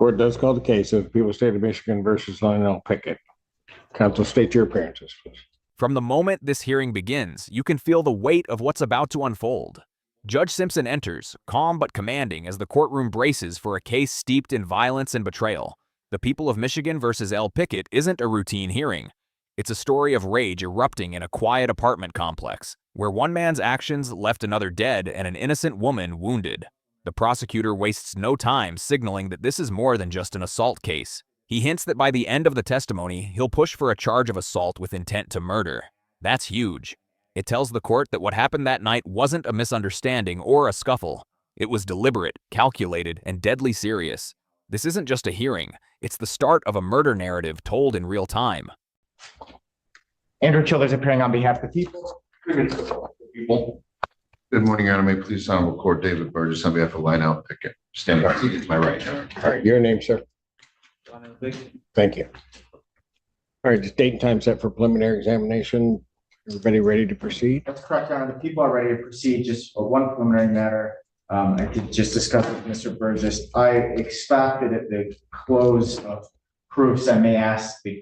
Court does call the case of the people of the state of Michigan versus Lionel Pickett. Counsel, state your appearances, please. From the moment this hearing begins, you can feel the weight of what's about to unfold. Judge Simpson enters, calm but commanding, as the courtroom braces for a case steeped in violence and betrayal. The people of Michigan versus L. Pickett isn't a routine hearing. It's a story of rage erupting in a quiet apartment complex, where one man's actions left another dead and an innocent woman wounded. The prosecutor wastes no time signaling that this is more than just an assault case. He hints that by the end of the testimony, he'll push for a charge of assault with intent to murder. That's huge. It tells the court that what happened that night wasn't a misunderstanding or a scuffle. It was deliberate, calculated, and deadly serious. This isn't just a hearing. It's the start of a murder narrative told in real time. Andrew Childers appearing on behalf of the people. Good morning, Your Honor. May it please the Honorable Court, David Burgess on behalf of Lionel Pickett. Standing by to my right. All right, your name, sir. Thank you. All right, just date and time set for preliminary examination. Everybody ready to proceed? That's correct, Your Honor. The people are ready to proceed. Just one preliminary matter. I did just discuss with Mr. Burgess. I expect that at the close of proofs, I may ask the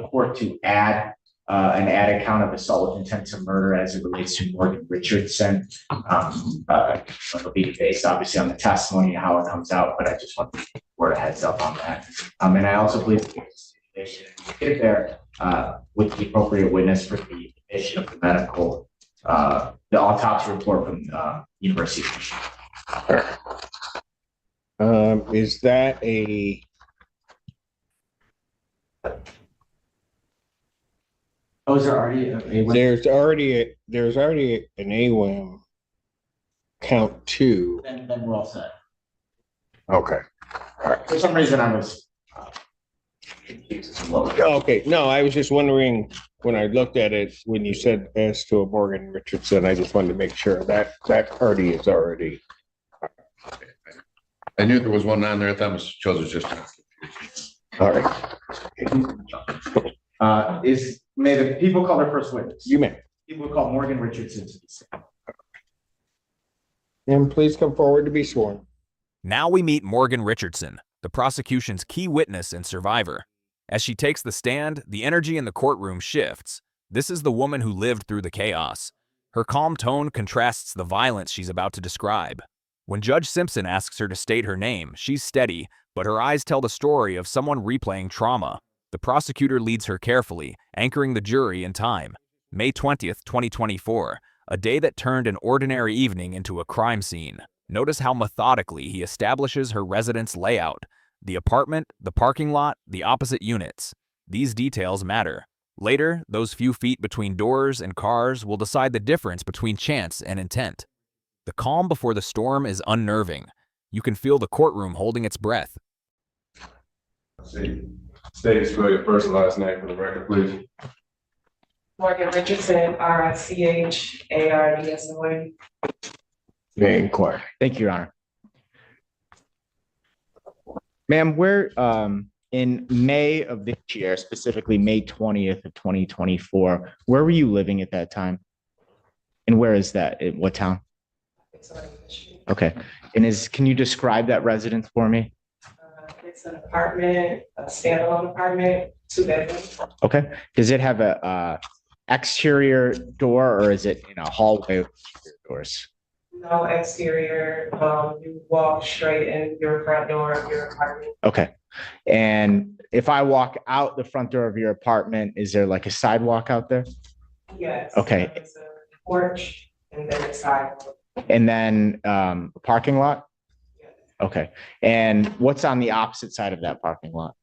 court to add an added count of assault with intent to murder as it relates to Morgan Richardson. It'll be based obviously on the testimony and how it comes out, but I just want to word a heads up on that. And I also believe they should get there with the appropriate witness for the issue of the medical, the autopsy report from University of Michigan. Is that a? Oh, is there already There's already an AWIM count 2. Then we're all set. Okay. All right. For some reason, I was confused. Okay. No, I was just wondering when I looked at it, when you said as to a Morgan Richardson, I just wanted to make sure that party is already. I knew there was one on there. I thought Mr. Childers just. All right. May the people call their first witness? You may. People call Morgan Richardson to be sworn. And please come forward to be sworn. Now we meet Morgan Richardson, the prosecution's key witness and survivor. As she takes the stand, the energy in the courtroom shifts. This is the woman who lived through the chaos. Her calm tone contrasts the violence she's about to describe. When Judge Simpson asks her to state her name, she's steady, but her eyes tell the story of someone replaying trauma. The prosecutor leads her carefully, anchoring the jury in time. May 20th, 2024, a day that turned an ordinary evening into a crime scene. Notice how methodically he establishes her residence layout. The apartment, the parking lot, the opposite units. These details matter. Later, those few feet between doors and cars will decide the difference between chance and intent. The calm before the storm is unnerving. You can feel the courtroom holding its breath. State spell your first and last name for the record, please. Morgan Richardson, RICHARDSON. May inquire. Thank you, Your Honor. Ma'am, we're in May of this year, specifically May 20th of 2024. Where were you living at that time? And where is that? In what town? Okay. And can you describe that residence for me? It's an apartment, a standalone apartment, 2 bedrooms. Okay. Does it have a exterior door or is it in a hallway with doors? No exterior. You walk straight in your front door of your apartment. Okay. And if I walk out the front door of your apartment, is there like a sidewalk out there? Yes. Okay. It's a porch and then a sidewalk. And then a parking lot? Yes. Okay. And what's on the opposite side of that parking lot?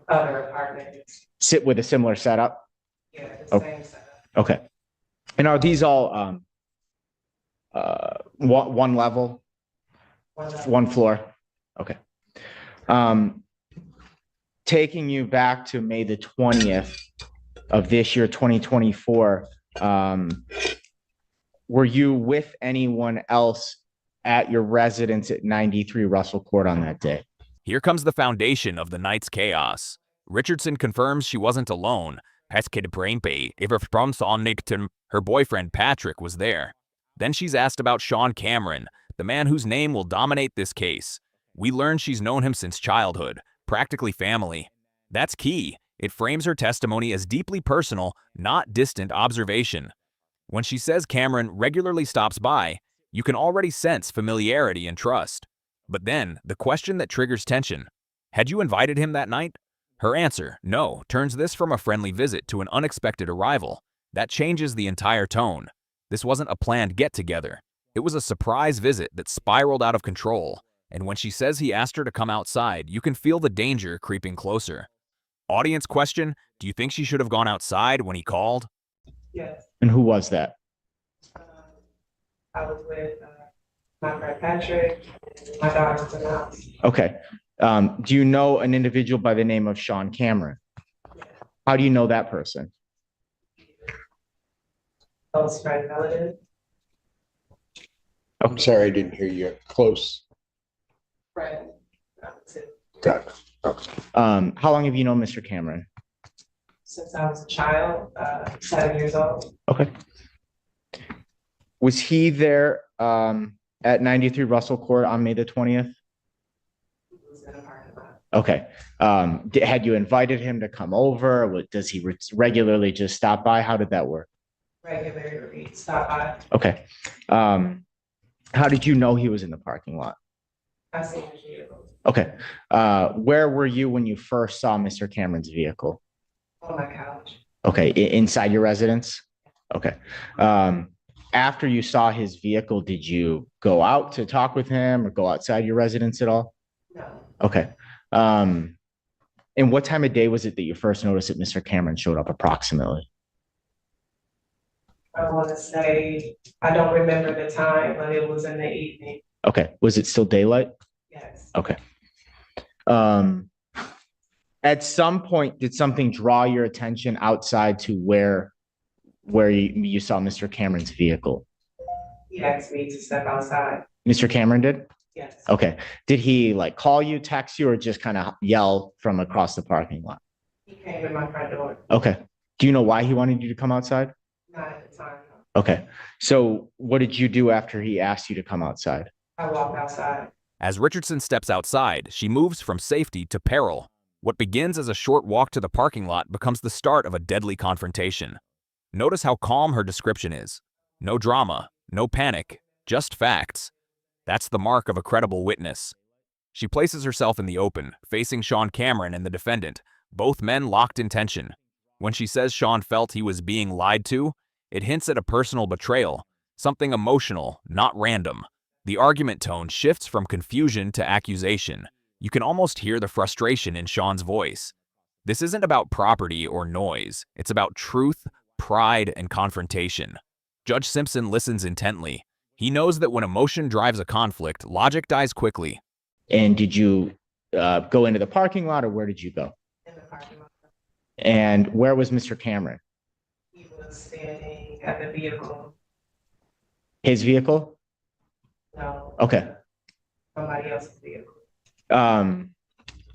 Other apartments. Sit with a similar setup? Yeah, the same setup. Okay. And are these all one level? One floor? Okay. Taking you back to May the 20th of this year, 2024, were you with anyone else at your residence at 93 Russell Court on that day? Here comes the foundation of the night's chaos. Richardson confirms she wasn't alone. Her boyfriend Patrick was there. Then she's asked about Sean Cameron, the man whose name will dominate this case. We learn she's known him since childhood, practically family. That's key. It frames her testimony as deeply personal, not distant observation. When she says Cameron regularly stops by, you can already sense familiarity and trust. But then, the question that triggers tension: had you invited him that night? Her answer, no, turns this from a friendly visit to an unexpected arrival. That changes the entire tone. This wasn't a planned get-together. It was a surprise visit that spiraled out of control, and when she says he asked her to come outside, you can feel the danger creeping closer. Audience question, do you think she should have gone outside when he called? Yes. And who was that? I was with my friend Patrick, and my daughter was in the house. Okay. Do you know an individual by the name of Sean Cameron? Yes. How do you know that person? Close friend, relative. I'm sorry, I didn't hear you. Close. Friend. Relative. Got it. Okay. How long have you known Mr. Cameron? Since I was a child, 7 years old. Okay. Was he there at 93 Russell Court on May the 20th? He was in a parking lot. Okay. Had you invited him to come over? Does he regularly just stop by? How did that work? Regularly stop by. Okay. How did you know he was in the parking lot? I seen his vehicle Okay. Where were you when you first saw Mr. Cameron's vehicle? on my couch. Okay. Inside your residence? Okay. After you saw his vehicle, did you go out to talk with him or go outside your residence at all? No. Okay. And what time of day was it that you first noticed that Mr. Cameron showed up approximately? I want to say, I don't remember the time, but it was in the evening. Okay. Was it still daylight? Yes. Okay. At some point, did something draw your attention outside to where you saw Mr. Cameron's vehicle? He asked me to step outside. Mr. Cameron did? Yes. Okay. Did he like call you, text you, or just kind of yell from across the parking lot? He came in my front door. Okay. Do you know why he wanted you to come outside? Not at the time. Okay. So what did you do after he asked you to come outside? I walked outside. As Richardson steps outside, she moves from safety to peril. What begins as a short walk to the parking lot becomes the start of a deadly confrontation. Notice how calm her description is. No drama, no panic, just facts. That's the mark of a credible witness. She places herself in the open, facing Sean Cameron and the defendant, both men locked in tension. When she says Sean felt he was being lied to, it hints at a personal betrayal, something emotional, not random. The argument tone shifts from confusion to accusation. You can almost hear the frustration in Sean's voice. This isn't about property or noise. It's about truth, pride, and confrontation. Judge Simpson listens intently. He knows that when emotion drives a conflict, logic dies quickly. And did you go into the parking lot, or where did you go? In the parking lot. And where was Mr. Cameron? He was standing at the vehicle. His vehicle? No, Okay. somebody else's vehicle.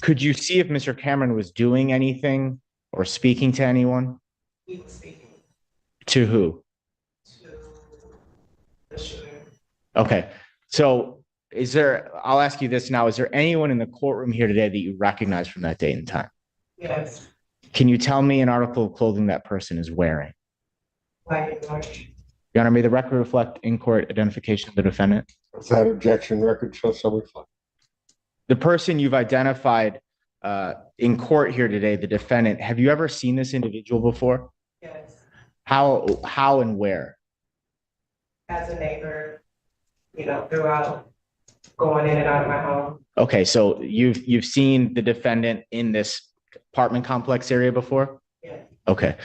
Could you see if Mr. Cameron was doing anything or speaking to anyone? He was speaking To who? to the shooter. Okay. So I'll ask you this now. Is there anyone in the courtroom here today that you recognize from that date and time? Yes. Can you tell me an article of clothing that person is wearing? White and orange. Your Honor, may the record reflect in-court identification of the defendant? Without objection, record shall so reflect. The person you've identified in court here today, the defendant, have you ever seen this individual before? Yes. How and where? As a neighbor, throughout going in and out of my home. Okay, so you've seen the defendant in this apartment complex area before? Yeah. Okay.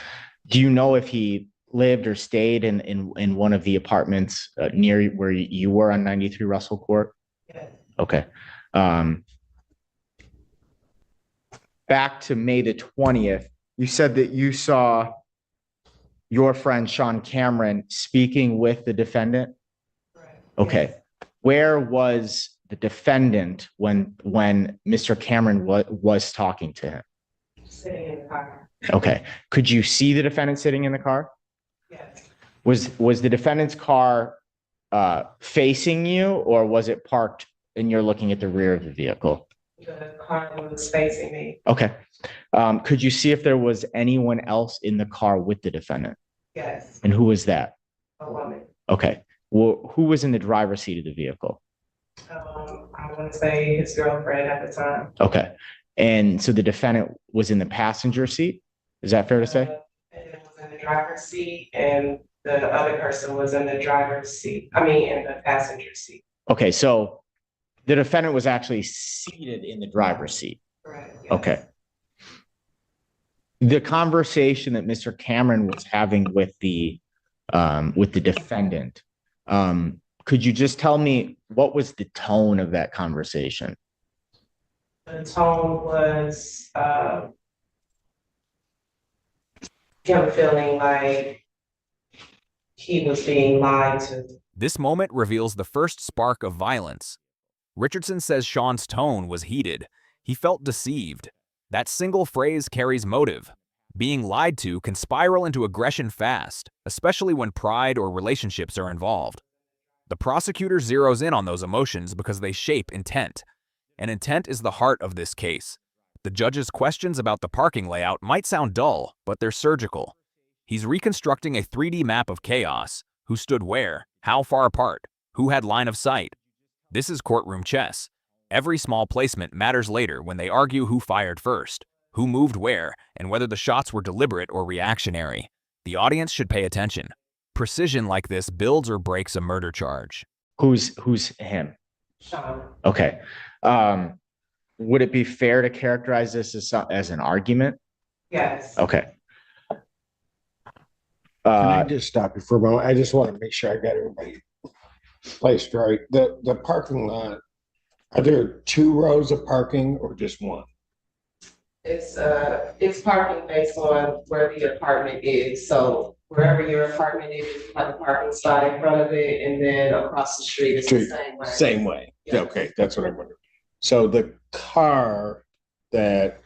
Do you know if he lived or stayed in one of the apartments near where you were on 93 Russell Court? Yeah. Okay. Back to May the 20th, you said that you saw your friend Sean Cameron speaking with the defendant? Right. Okay. Yes. Where was the defendant when Mr. Cameron was talking to him? Sitting in the car. Okay. Could you see the defendant sitting in the car? Yes. Was the defendant's car facing you, or was it parked and you're looking at the rear of the vehicle. The car was facing me. Okay. Could you see if there was anyone else in the car with the defendant? Yes, And who was that? a woman. Okay. Well, who was in the driver's seat of the vehicle? I want to say his girlfriend at the time. Okay. And so the defendant was in the passenger seat? Is that fair to say? And it was in the driver's seat, and the other person was in the driver's seat. I mean, in the passenger seat. Okay, so the defendant was actually seated in the driver's seat. Correct. Yes. Okay. The conversation that Mr. Cameron was having with the defendant, could you just tell me what was the tone of that conversation? The tone was him feeling like he was being lied to. This moment reveals the first spark of violence. Richardson says Sean's tone was heated. He felt deceived. That single phrase carries motive. Being lied to can spiral into aggression fast, especially when pride or relationships are involved. The prosecutor zeroes in on those emotions because they shape intent. And intent is the heart of this case. The judge's questions about the parking layout might sound dull, but they're surgical. He's reconstructing a 3D map of chaos. Who stood where? How far apart? Who had line of sight? This is courtroom chess. Every small placement matters later when they argue who fired first, who moved where, and whether the shots were deliberate or reactionary. The audience should pay attention. Precision like this builds or breaks a murder charge. Who's him? Sean. Okay. Would it be fair to characterize this as an argument? Yes. Okay. Can I just stop you for a moment? I just want to make sure I got everybody placed right. The parking lot, are there 2 rows of parking or just one? It's parking based on where the apartment is. So wherever your apartment is, you have a parking spot in front of it, and then across the street is the same way. Same way. Yeah. Okay, that's what I wondered. So the car that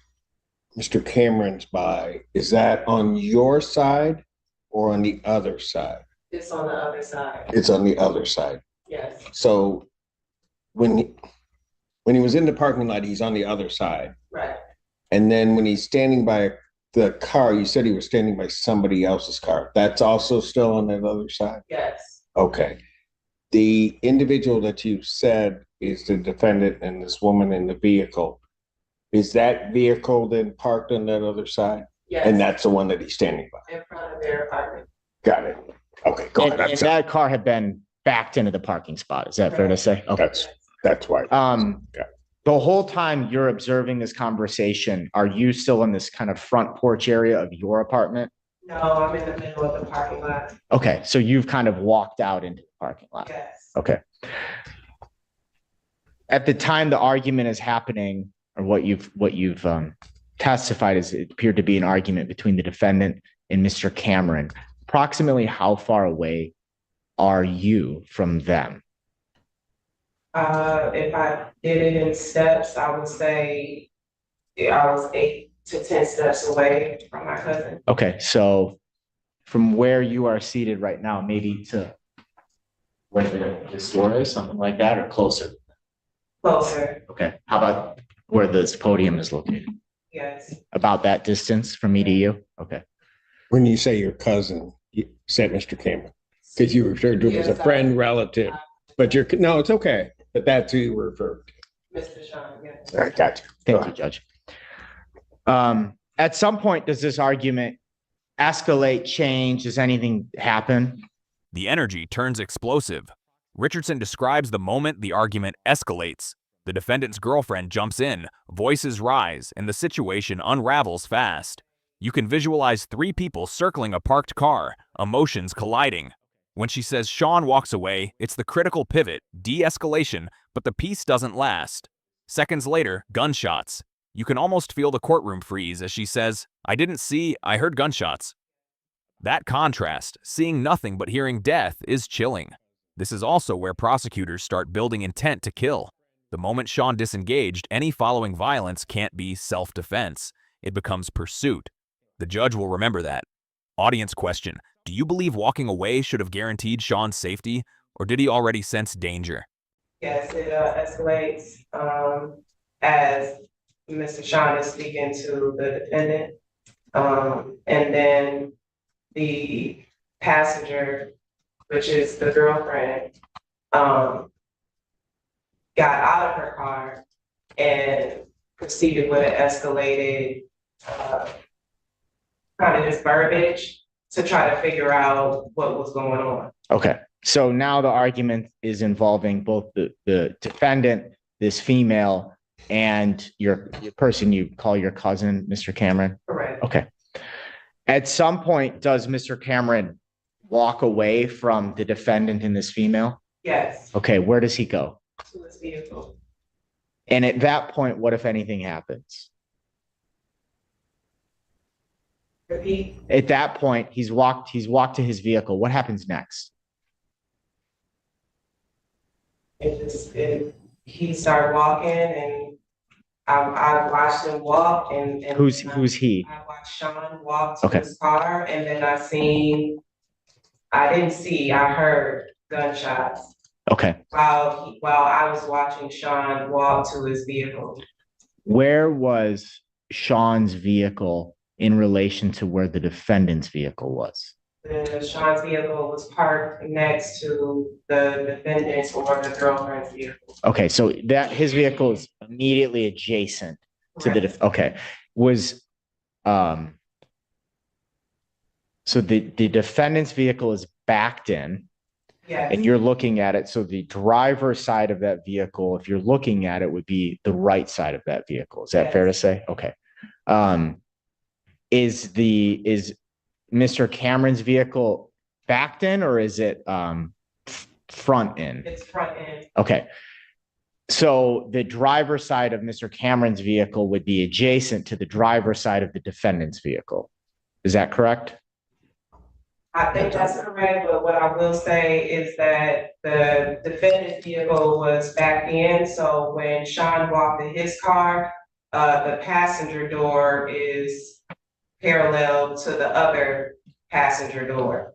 Mr. Cameron's by, is that on your side or on the other side? It's on the other side. It's on the other side. Yes. So when he was in the parking lot, he's on the other side. Right. And then when he's standing by the car, you said he was standing by somebody else's car. That's also still on that other side? Yes. Okay. The individual that you said is the defendant and this woman in the vehicle. Is that vehicle then parked on that other side? Yes. And that's the one that he's standing by? In front of their apartment. Got it. Okay, go ahead. And that car had been backed into the parking spot. Is that fair to say? Okay. That's why. The whole time you're observing this conversation, are you still in this kind of front porch area of your apartment? No, I'm in the middle of the parking lot. Okay, so you've kind of walked out into the parking lot. Yes. Okay. At the time the argument is happening, or what you've testified is it appeared to be an argument between the defendant and Mr. Cameron. Approximately how far away are you from them? If I did it in steps, I would say I was 8 to 10 steps away from my cousin. Okay, so from where you are seated right now, maybe to where the store is, something like that, or closer? Closer. Okay, how about where this podium is located? Yes. About that distance from me to you? Okay. When you say your cousin, you said Mr. Cameron, because you referred to him as a friend, relative, but no, it's okay. But that's who you were referring to. Mr. Sean, yes. All right, gotcha. Thank you, Judge. At some point, does this argument escalate, change? Does anything happen? The energy turns explosive. Richardson describes the moment the argument escalates. The defendant's girlfriend jumps in, voices rise, and the situation unravels fast. You can visualize 3 people circling a parked car, emotions colliding. When she says Sean walks away, it's the critical pivot, de-escalation, but the peace doesn't last. Seconds later, gunshots. You can almost feel the courtroom freeze as she says, "I didn't see, I heard gunshots." That contrast, seeing nothing but hearing death, is chilling. This is also where prosecutors start building intent to kill. The moment Sean disengaged, any following violence can't be self-defense. It becomes pursuit. The judge will remember that. Audience question: do you believe walking away should have guaranteed Sean's safety, or did he already sense danger? Yes, it escalates, as Mr. Sean is speaking to the defendant. And then the passenger, which is the girlfriend, got out of her car and proceeded with an escalated, kind of just verbiage to try to figure out what was going on. Okay. So now the argument is involving both the defendant, this female, and your person you call your cousin, Mr. Cameron. Correct. Okay. At some point, does Mr. Cameron walk away from the defendant and this female? Yes, Okay. Where does he go? to his vehicle. And at that point, what if anything happens? Repeat. At that point, he's walked to his vehicle. What happens next? He started walking and I watched him walk and Who's he? I watched Sean walk to Okay. his car and then I heard gunshots Okay. while I was watching Sean walk to his vehicle. Where was Sean's vehicle in relation to where the defendant's vehicle was? Sean's vehicle was parked next to the defendant's or the girlfriend's vehicle. Okay, so that his vehicle is immediately adjacent to the okay. Was so the defendant's vehicle is backed in Yes. and you're looking at it. So the driver's side of that vehicle, if you're looking at it, would be the right side of that vehicle. Is that fair to say? Okay. Is Mr. Cameron's vehicle backed in or is it front in? It's front end. Okay. So the driver's side of Mr. Cameron's vehicle would be adjacent to the driver's side of the defendant's vehicle. Is that correct? I think that's correct, but what I will say is that the defendant's vehicle was backed in, so when Sean walked in his car, the passenger door is parallel to the other passenger door.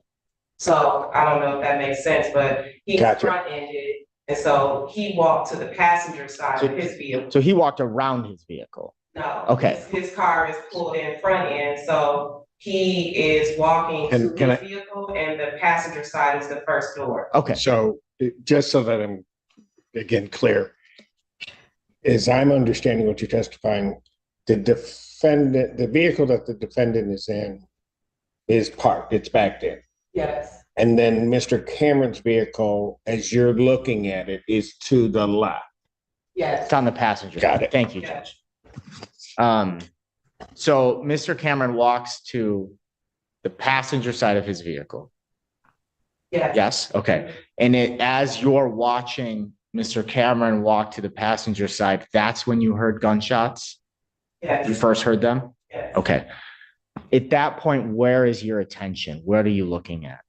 So I don't know if that makes sense, but he Gotcha. front-ended, and so he walked to the passenger side of his vehicle. So he walked around his vehicle. No. Okay. His car is pulled in front end, so he is walking to Can his I- vehicle and the passenger side is the first door. Okay. So just so that I'm again clear, as I'm understanding what you're testifying, the vehicle that the defendant is in is parked, it's backed in. Yes, And then Mr. Cameron's vehicle, as you're looking at it, is to the left. yes, It's on the passenger. Got side. it. Thank you, yes, Judge. So Mr. Cameron walks to the passenger side of his vehicle. yes. Yes, okay. And as you're watching Mr. Cameron walk to the passenger side, that's when you heard gunshots? You Yes, first heard them? yes. Okay. At that point, where is your attention? What are you looking at?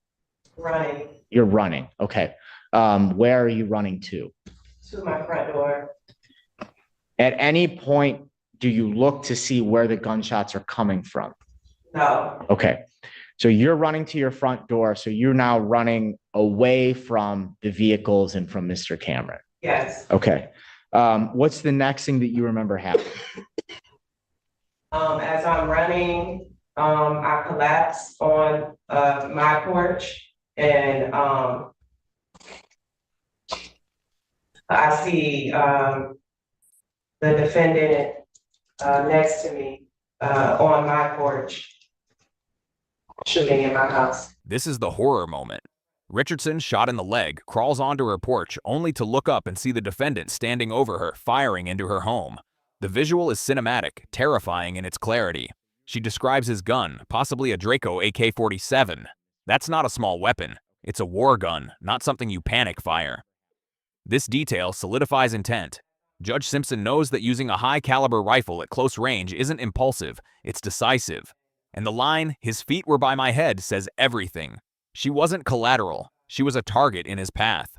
Running You're running. Okay. Where are you running to? to my front door. At any point, do you look to see where the gunshots are coming from? No, Okay. So you're running to your front door. So you're now running away from the vehicles and from Mr. Cameron. yes. Okay. What's the next thing that you remember happening? As I'm running, I collapsed on, my porch and, I see, the defendant, next to me, on my porch, shooting in my house. This is the horror moment. Richardson, shot in the leg, crawls onto her porch only to look up and see the defendant standing over her, firing into her home. The visual is cinematic, terrifying in its clarity. She describes his gun, possibly a Draco AK-47. That's not a small weapon. It's a war gun, not something you panic fire. This detail solidifies intent. Judge Simpson knows that using a high-caliber rifle at close range isn't impulsive, it's decisive. And the line, "his feet were by my head," says everything. She wasn't collateral, she was a target in his path.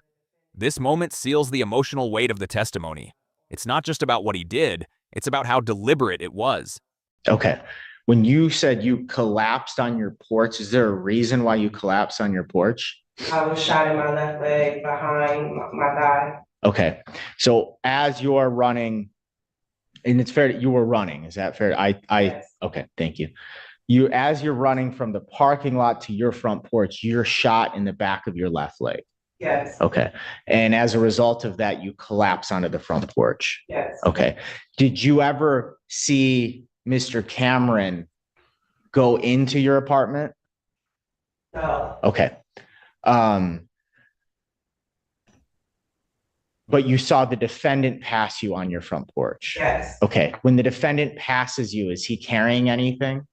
This moment seals the emotional weight of the testimony. It's not just about what he did, it's about how deliberate it was. Okay. When you said you collapsed on your porch, is there a reason why you collapsed on your porch? I was shot in my left leg behind my thigh. Okay. So as you're running, and it's fair, you were running, is that fair? Yes. Okay, thank you. As you're running from the parking lot to your front porch, you're shot in the back of your left leg. Yes, Okay. And as a result of that, you collapse onto the front porch. yes. Okay. Did you ever see Mr. Cameron go into your apartment? No, Okay. But you saw the defendant pass you on your front porch. yes. Okay. When the defendant passes you, is he carrying anything?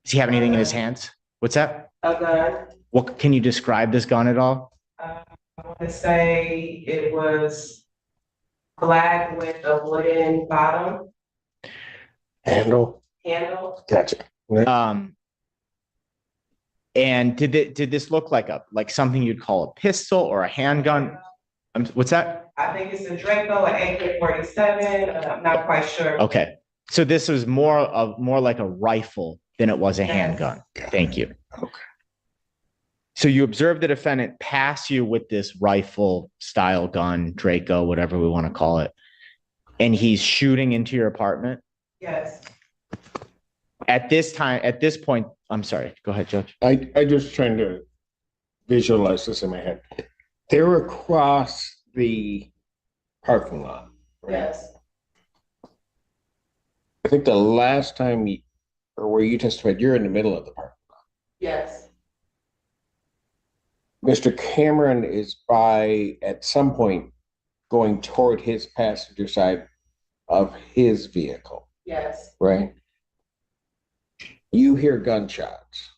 Does he have anything in his hands? What's that? A gun, What can you describe this gun at all? I want to say it was black with a wooden bottom Handle. handle. Gotcha. And did this look like something you'd call a pistol or a handgun? What's that? I think it's a Draco, an AK-47, I'm not quite sure. Okay. So this was more like a rifle than it was a handgun. Thank you. Okay. So you observed the defendant pass you with this rifle style gun, Draco, whatever we want to call it, and he's shooting into your apartment. Yes, At this point, I'm sorry. Go ahead, Judge. I just trying to visualize this in my head. They're across the parking lot. Right? yes, I think the last time or where you testified, you're in the middle of the park. yes, Mr. Cameron is at some point going toward his passenger side of his vehicle, yes, right? You hear gunshots.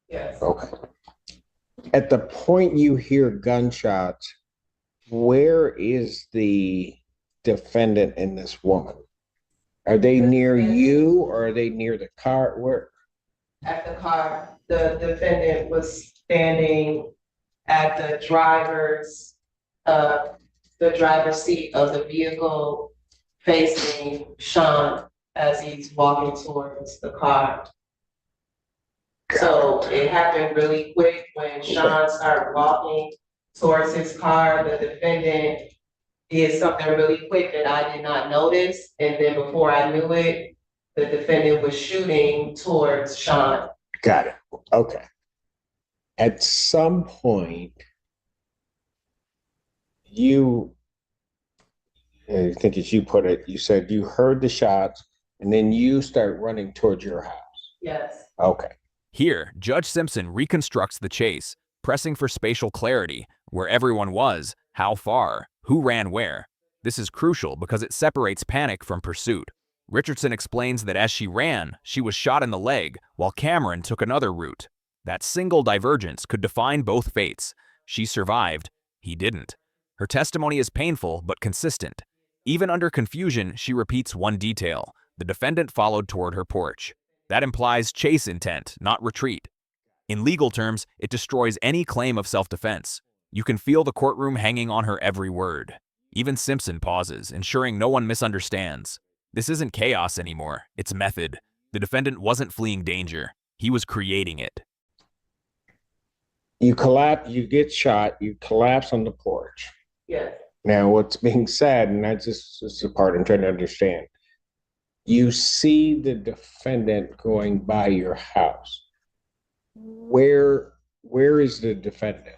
yes. Okay. At the point you hear gunshots, where is the defendant and this woman? Are they near you or are they near the car? Where? At the car, the defendant was standing at the driver's seat of the vehicle facing Sean as he's walking towards the car. So it happened really quick when Sean started walking towards his car. The defendant did something really quick that I did not notice. And then before I knew it, the defendant was shooting towards Sean. Got it. Okay. At some point, I think as you put it, you said you heard the shots and then you start running towards your house. Yes. Okay. Here, Judge Simpson reconstructs the chase, pressing for spatial clarity, where everyone was, how far, who ran where. This is crucial because it separates panic from pursuit. Richardson explains that as she ran, she was shot in the leg, while Cameron took another route. That single divergence could define both fates. She survived, he didn't. Her testimony is painful but consistent. Even under confusion, she repeats one detail. The defendant followed toward her porch. That implies chase intent, not retreat. In legal terms, it destroys any claim of self-defense. You can feel the courtroom hanging on her every word. Even Simpson pauses, ensuring no one misunderstands. This isn't chaos anymore, it's method. The defendant wasn't fleeing danger, he was creating it. You collapse, you get shot, you collapse on the porch. Yes. Now, what's being said, and that's just this is the part I'm trying to understand. You see the defendant going by your house. Where is the defendant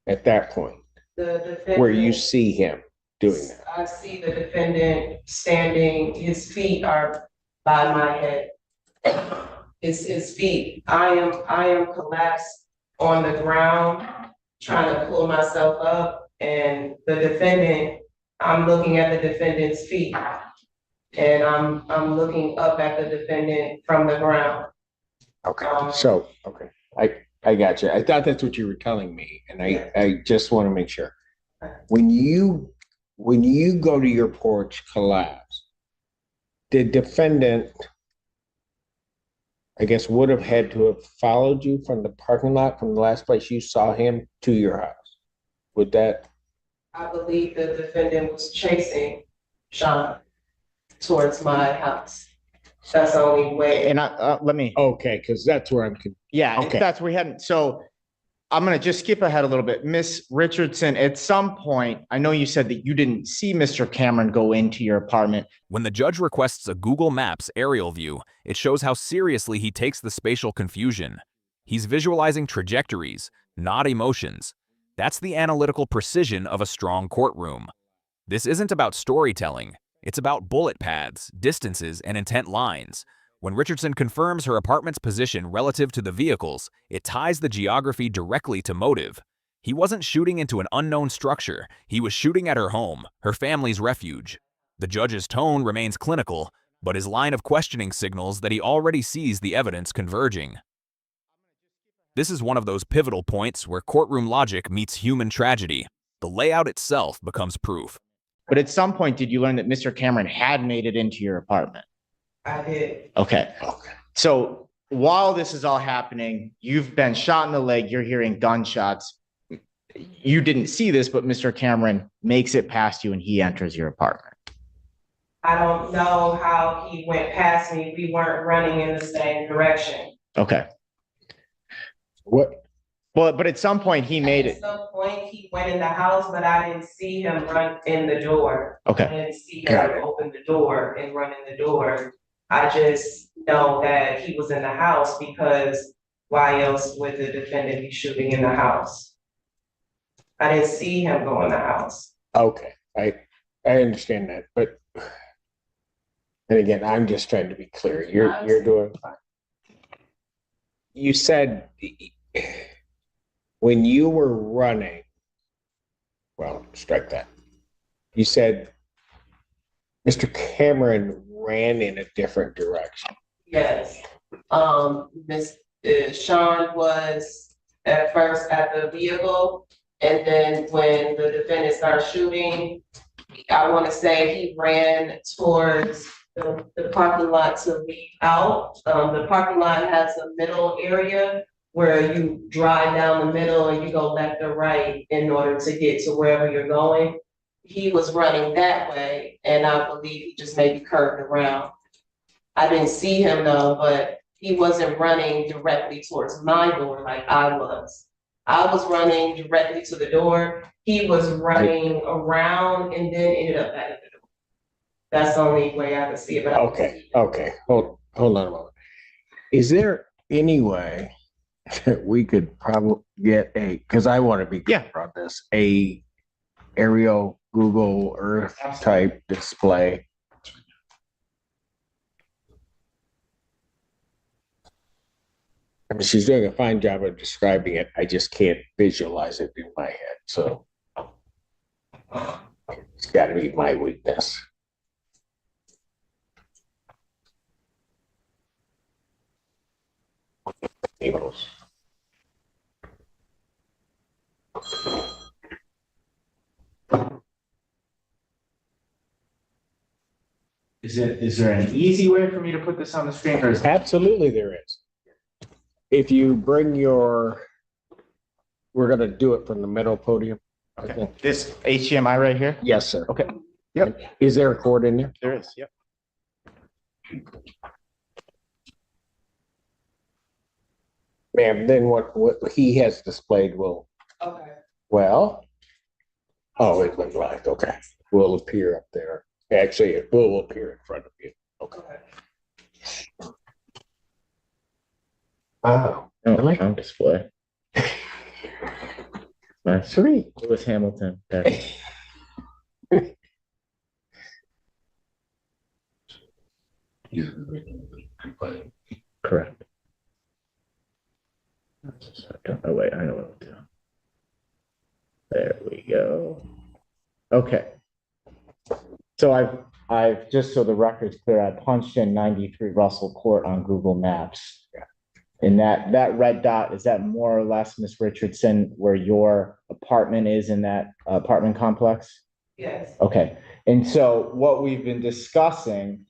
at that point? The defendant. Where you see him doing that? I see the defendant standing, his feet are by my head. His feet. I am collapsed on the ground, trying to pull myself up, and the defendant, I'm looking at the defendant's feet. And I'm looking up at the defendant from the ground. Okay, okay, I got you. I thought that's what you were telling me, and I just want to make sure. When you go to your porch collapse, the defendant, I guess, would have had to have followed you from the parking lot from the last place you saw him to your house. Would that? I believe the defendant was chasing Sean towards my house. That's the only way. And let me. Okay, because that's where I'm. Yeah, Okay. that's where we hadn't. So I'm going to just skip ahead a little bit. Miss Richardson, at some point, I know you said that you didn't see Mr. Cameron go into your apartment. When the judge requests a Google Maps aerial view, it shows how seriously he takes the spatial confusion. He's visualizing trajectories, not emotions. That's the analytical precision of a strong courtroom. This isn't about storytelling. It's about bullet paths, distances, and intent lines. When Richardson confirms her apartment's position relative to the vehicles, it ties the geography directly to motive. He wasn't shooting into an unknown structure. He was shooting at her home, her family's refuge. The judge's tone remains clinical, but his line of questioning signals that he already sees the evidence converging. This is one of those pivotal points where courtroom logic meets human tragedy. The layout itself becomes proof. But at some point, did you learn that Mr. Cameron had made it into your apartment? I did. Okay. So while this is all happening, you've been shot in the leg, you're hearing gunshots. You didn't see this, but Mr. Cameron makes it past you and he enters your apartment. I don't know how he went past me. We weren't running in the same direction. Okay. What? Well, but at some point he made At it. some point, he went in the house, but I didn't see him run in the door. I Okay. didn't see Got him open the door and run in the door. I just know that he was in the house because why else would the defendant be shooting in the house? I didn't see him go in the house. Okay, I understand that, but and again, I'm just trying to be clear. You're doing fine. You said when you were running, well, strike that. You said Mr. Cameron ran in a different direction. Yes. Sean was at first at the vehicle, and then when the defendant started shooting, I want to say he ran towards the parking lot to leave out. The parking lot has a middle area where you drive down the middle and you go left or right in order to get to wherever you're going. He was running that way, and I believe he just maybe curved around. I didn't see him though, but he wasn't running directly towards my door like I was. I was running directly to the door. He was running around and then ended up at the door. That's the only way I could see it. But Okay. Hold on a moment. Is there any way that we could probably get because I want to be clear on this, a aerial Google Earth type display? I mean, she's doing a fine job of describing it. I just can't visualize it in my head. So it's got to be my weakness. Is there an easy way for me to put this on the screen? Or is Absolutely, there is. If you bring we're going to do it from the middle podium. I think. this HDMI right here? Yes, sir. Okay. Yep. Is there a cord in there? There is. Yep. Ma'am, then what he has displayed will, okay. well, oh, it looked like, okay, will appear up there. Actually, it will appear in front of you. Okay. Oh, Really? On display. That's sweet. Lewis Hamilton. There. Correct. Oh, wait, I know what I'm doing. There we go. Okay. So I've just so the record's clear, I punched in 93 Russell Court on Google Maps. And that red dot, is that more or less, Miss Richardson, where your apartment is in that apartment complex? Yes. Okay. And so what we've been discussing,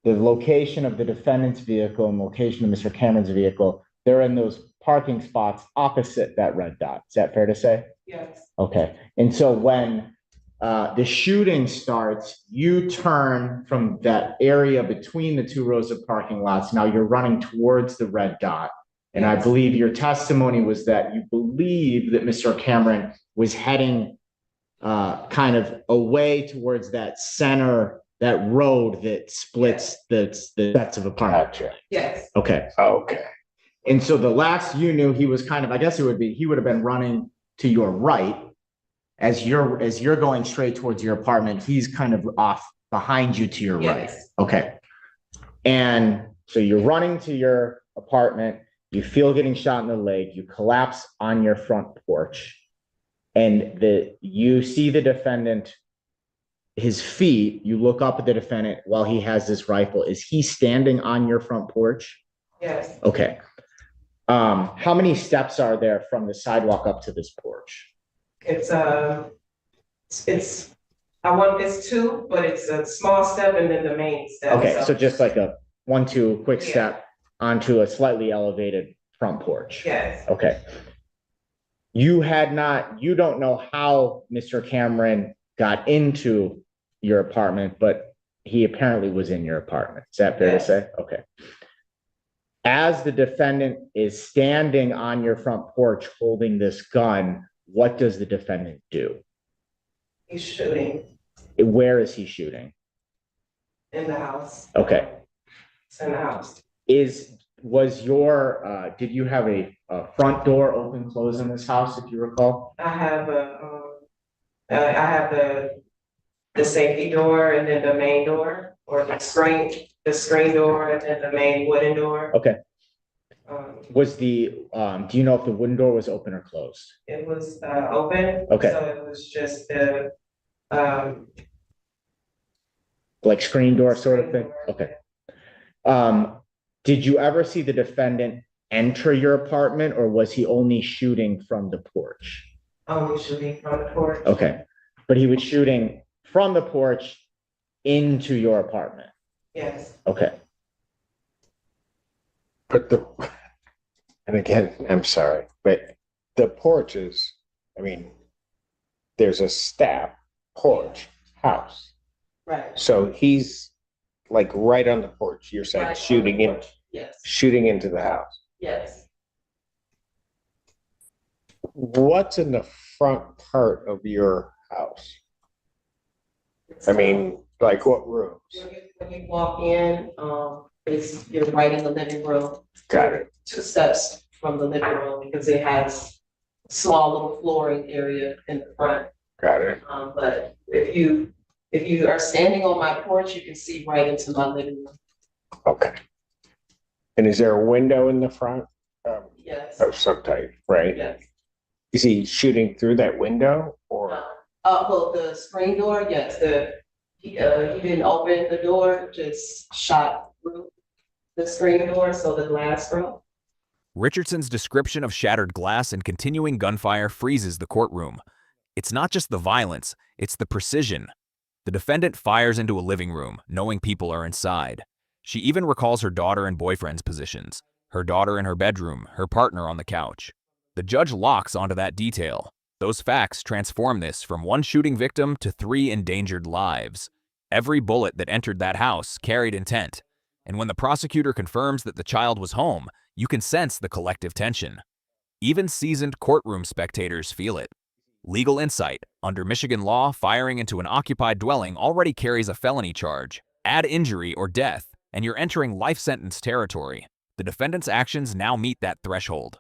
the location of the defendant's vehicle and location of Mr. Cameron's vehicle, they're in those parking spots opposite that red dot. Is that fair to say? Yes. Okay. And so when the shooting starts, you turn from that area between the two rows of parking lots. Now you're running towards the red dot. And I Yes. believe your testimony was that you believe that Mr. Cameron was heading kind of away towards that center, that road that splits the sets of apartments. Gotcha. Yes, Okay. Okay. And so the last you knew, he was kind of, I guess it would be, he would have been running to your right as you're going straight towards your apartment. He's kind of off behind you to your right. yes, Okay. And so you're running to your apartment, you feel getting shot in the leg, you collapse on your front porch, and you see the defendant, his feet, you look up at the defendant while he has this rifle. Is he standing on your front porch? yes. Okay. How many steps are there from the sidewalk up to this porch? It's two, but it's a small step and then the main step. Okay, so just like a 1-2 quick Yeah. step onto a slightly elevated front porch. Yes, Okay. You don't know how Mr. Cameron got into your apartment, but he apparently was in your apartment. Is that fair to Yes. say? Okay. As the defendant is standing on your front porch holding this gun, what does the defendant do? he's shooting Where is he shooting? in the house. Okay. It's in the house. Did you have a front door open, close in this house, if you recall? I have the safety door and then the main door, or the screen door and then the main wooden door. Okay. Um, Do you know if the wooden door was open or closed? it was, open. Okay. So it was just Like screen door sort of thing? Screen Okay. Did you ever see the defendant enter your apartment, or was he only shooting from the porch? only shooting from the porch. Okay, but he was shooting from the porch into your apartment. Yes, Okay. But and again, I'm sorry, but the porch is, I mean, there's a step, porch, house. right. So he's like right on the porch, you're saying, Right, shooting on the in, porch. Yes, shooting into the house. yes. What's in the front part of your house? I mean, like what rooms? When you walk in, you're right in the living room. Got it. 2 steps from the living room because it has a small little flooring area in the front. Got it. But if you are standing on my porch, you can see right into my living room. Okay. And is there a window in the front? Yes, Of some type, right? yes. Is he shooting through that window or? Well, the screen door, yes, he didn't open the door, just shot through the screen door, so the glass broke. Richardson's description of shattered glass and continuing gunfire freezes the courtroom. It's not just the violence, it's the precision. The defendant fires into a living room, knowing people are inside. She even recalls her daughter and boyfriend's positions, her daughter in her bedroom, her partner on the couch. The judge locks onto that detail. Those facts transform this from 1 shooting victim to 3 endangered lives. Every bullet that entered that house carried intent. And when the prosecutor confirms that the child was home, you can sense the collective tension. Even seasoned courtroom spectators feel it. Legal insight. Under Michigan law, firing into an occupied dwelling already carries a felony charge. Add injury or death, and you're entering life sentence territory. The defendant's actions now meet that threshold.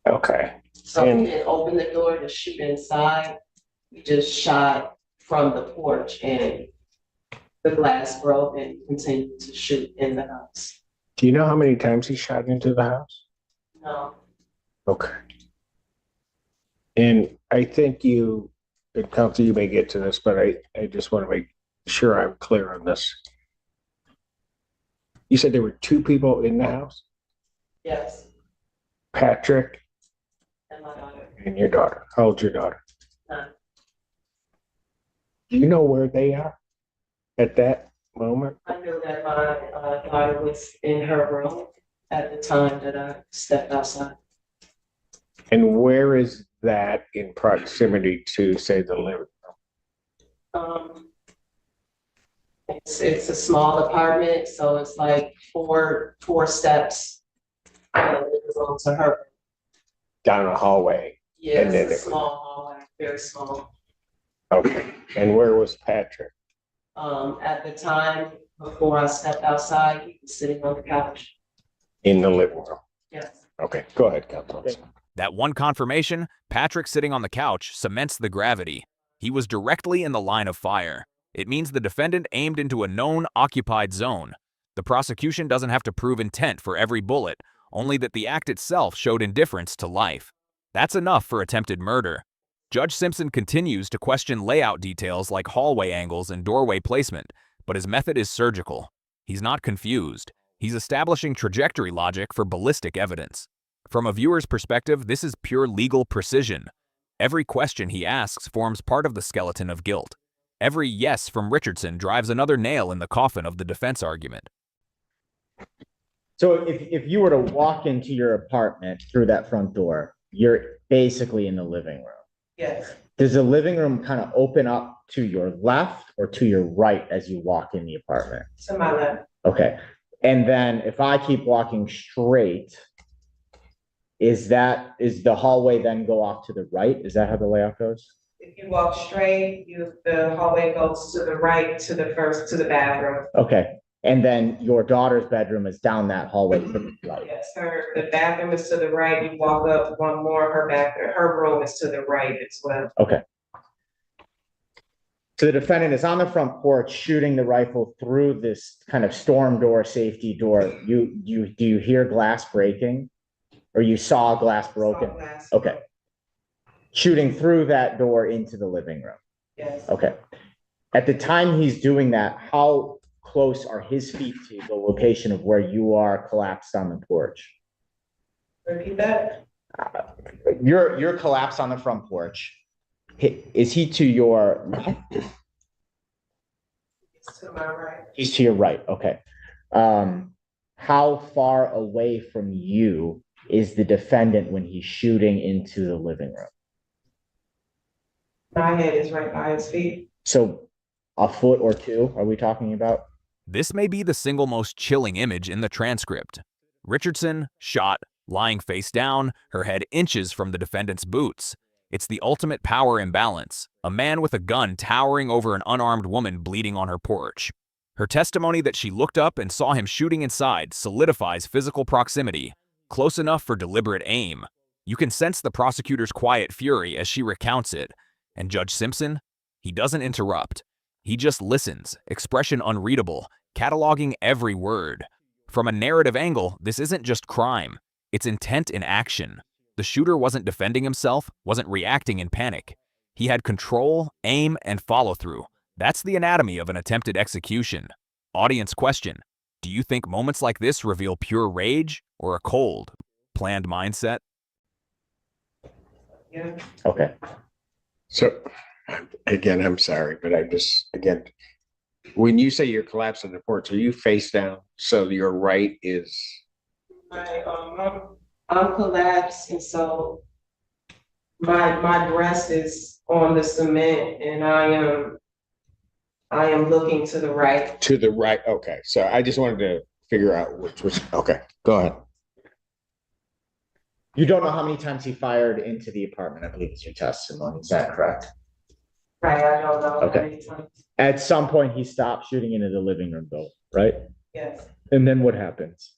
Okay. So he didn't open the door to shoot inside, he just shot from the porch and the glass broke and continued to shoot in the house. Do you know how many times he shot into the house? No, Okay. And I think you, and counsel, you may get to this, but I just want to make sure I'm clear on this. You said there were 2 people in the house? yes, Patrick and my daughter, and your daughter. How old's your daughter? 9. Do you know where they are at that moment? I knew that my daughter was in her room at the time that I stepped outside. And where is that in proximity to, say, the living room? It's a small apartment, so it's like four steps It goes on to her. down a hallway. Yeah, And then it's a it- small hallway, very small. Okay. And where was Patrick? At the time, before I stepped outside, he was sitting on the couch. In the living room. Yes. Okay, go ahead, Councilman. That one confirmation, Patrick sitting on the couch, cements the gravity. He was directly in the line of fire. It means the defendant aimed into a known occupied zone. The prosecution doesn't have to prove intent for every bullet, only that the act itself showed indifference to life. That's enough for attempted murder. Judge Simpson continues to question layout details like hallway angles and doorway placement, but his method is surgical. He's not confused. He's establishing trajectory logic for ballistic evidence. From a viewer's perspective, this is pure legal precision. Every question he asks forms part of the skeleton of guilt. Every yes from Richardson drives another nail in the coffin of the defense argument. So if you were to walk into your apartment through that front door, you're basically in the living room. Yes. Does the living room kind of open up to your left or to your right as you walk in the apartment? To my left. Okay. And then if I keep walking straight, is the hallway then go off to the right? Is that how the layout goes? If you walk straight, the hallway goes to the right, to the bathroom. Okay. And then your daughter's bedroom is down that hallway to the right. Yes, the bathroom is to the right. You walk up one more, her room is to the right as well. Okay. So the defendant is on the front porch shooting the rifle through this kind of storm door, safety door. Do you hear glass breaking? Or you saw glass broken? Okay. Shooting through that door into the living room. Yes. Okay. At the time he's doing that, how close are his feet to the location of where you are collapsed on the porch? Repeat that. You're collapsed on the front porch. Is he to your left? It's to my right. He's to your right. Okay. How far away from you is the defendant when he's shooting into the living room? My head is right by his feet. So a foot or two, are we talking about? This may be the single most chilling image in the transcript. Richardson, shot, lying face down, her head inches from the defendant's boots. It's the ultimate power imbalance, a man with a gun towering over an unarmed woman bleeding on her porch. Her testimony that she looked up and saw him shooting inside solidifies physical proximity, close enough for deliberate aim. You can sense the prosecutor's quiet fury as she recounts it, and Judge Simpson, he doesn't interrupt. He just listens, expression unreadable, cataloging every word. From a narrative angle, this isn't just crime, it's intent in action. The shooter wasn't defending himself, wasn't reacting in panic. He had control, aim, and follow-through. That's the anatomy of an attempted execution. Audience question: do you think moments like this reveal pure rage or a cold, planned mindset? Yeah. Okay. So, again, I'm sorry, but when you say you're collapsed on the porch, are you face down? So your right is, I'm collapsed, and so my breast is on the cement, and I am looking to the right. to the right? Okay, so I just wanted to figure out which was, okay, go ahead. You don't know how many times he fired into the apartment, I believe is your testimony. Is that correct? Right, I don't know. Okay. How many times. At some point, he stopped shooting into the living room, though, right? Yes. And then what happens?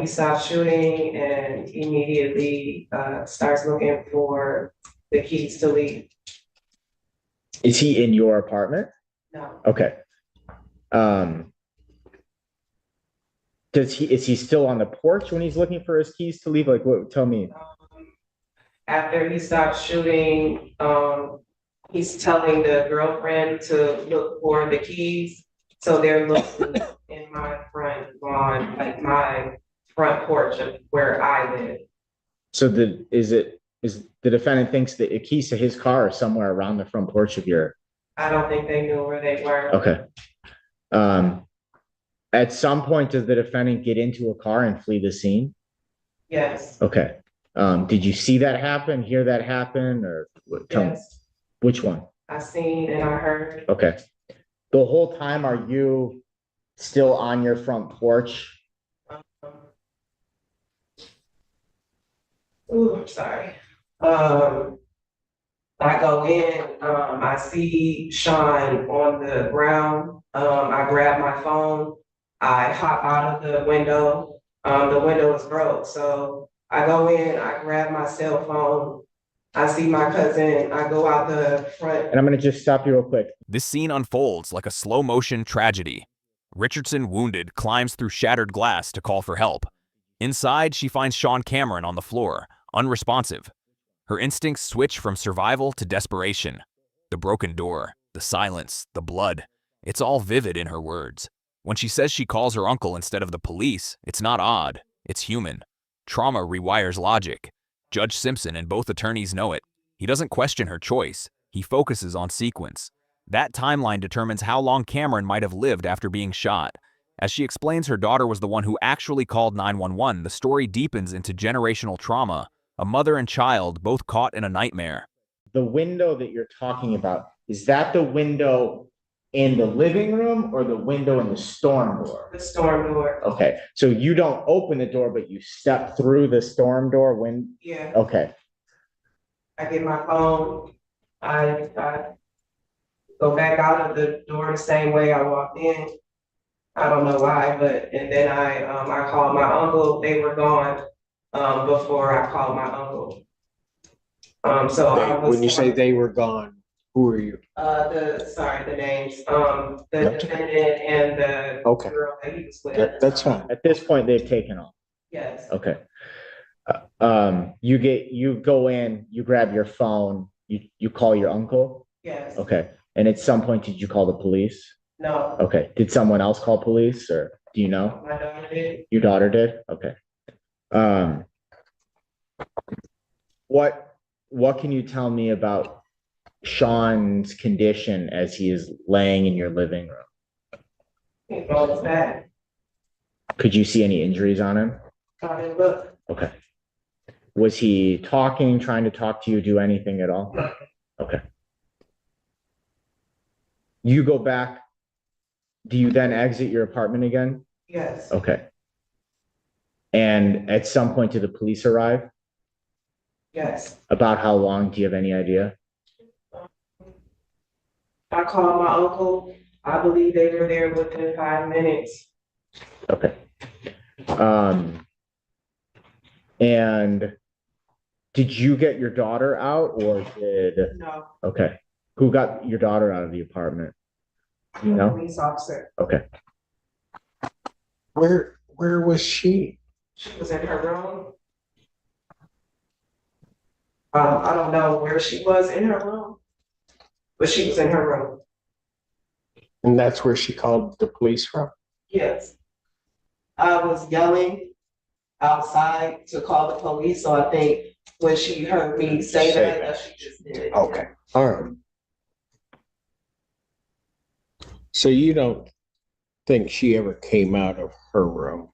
He stopped shooting and immediately starts looking for the keys to leave. Is he in your apartment? No. Okay. Is he still on the porch when he's looking for his keys to leave? Like, what? Tell me. After he stopped shooting, he's telling the girlfriend to look for the keys. So they're looking in my front lawn, like my front porch of where I live. So is the defendant thinks that the keys to his car are somewhere around the front porch of your? I don't think they knew where they were. Okay. At some point, does the defendant get into a car and flee the scene? Yes. Okay. Did you see that happen, hear that happen, or tell me, Yes. which one? I seen and I heard. Okay. The whole time, are you still on your front porch Ooh, I'm sorry. I go in, I see Sean on the ground. I grab my phone. I hop out of the window. The window is broke, so I go in, I grab my cell phone. I see my cousin, I go out the front. And I'm going to just stop you real quick. This scene unfolds like a slow-motion tragedy. Richardson, wounded, climbs through shattered glass to call for help. Inside, she finds Sean Cameron on the floor, unresponsive. Her instincts switch from survival to desperation. The broken door, the silence, the blood. It's all vivid in her words. When she says she calls her uncle instead of the police, it's not odd. It's human. Trauma rewires logic. Judge Simpson and both attorneys know it. He doesn't question her choice. He focuses on sequence. That timeline determines how long Cameron might have lived after being shot. As she explains her daughter was the one who actually called 911, the story deepens into generational trauma. A mother and child both caught in a nightmare. The window that you're talking about, is that the window in the living room or the window in the storm door? The storm door. Okay, so you don't open the door, but you step through the storm door when, Yeah, okay. I get my phone. I go back out of the door the same way I walked in. I don't know why, but, and then I called my uncle. They were gone, before I called my uncle. So I was. When you say they were gone, who are you? The names, the Yep. defendant and the Okay. girl that he was with. at the That's time. fine. At this point, they've taken off. Yes, Okay. You go in, you grab your phone, you call your uncle. yes, Okay. And at some point, did you call the police? no, Okay. Did someone else call police or do you know? my daughter did. Your daughter did? Okay. What can you tell me about Sean's condition as he is laying in your living room? He goes back, Could you see any injuries on him? I didn't look, Okay. Was he talking, trying to talk to you, do anything at all? Okay. You go back. Do you then exit your apartment again? yes, Okay. And at some point, did the police arrive? yes. About how long? Do you have any idea? I called my uncle. I believe they were there within 5 minutes. Okay. And did you get your daughter out or No, okay. Who got your daughter out of the apartment? You know? police officer. Okay. Where was she? She was in her room. I don't know where she was in her room, but she was in her room. And that's where she called the police from? Yes. I was yelling outside to call the police, so I think when she heard me say that she just did it. Okay, all right. So you don't think she ever came out of her room,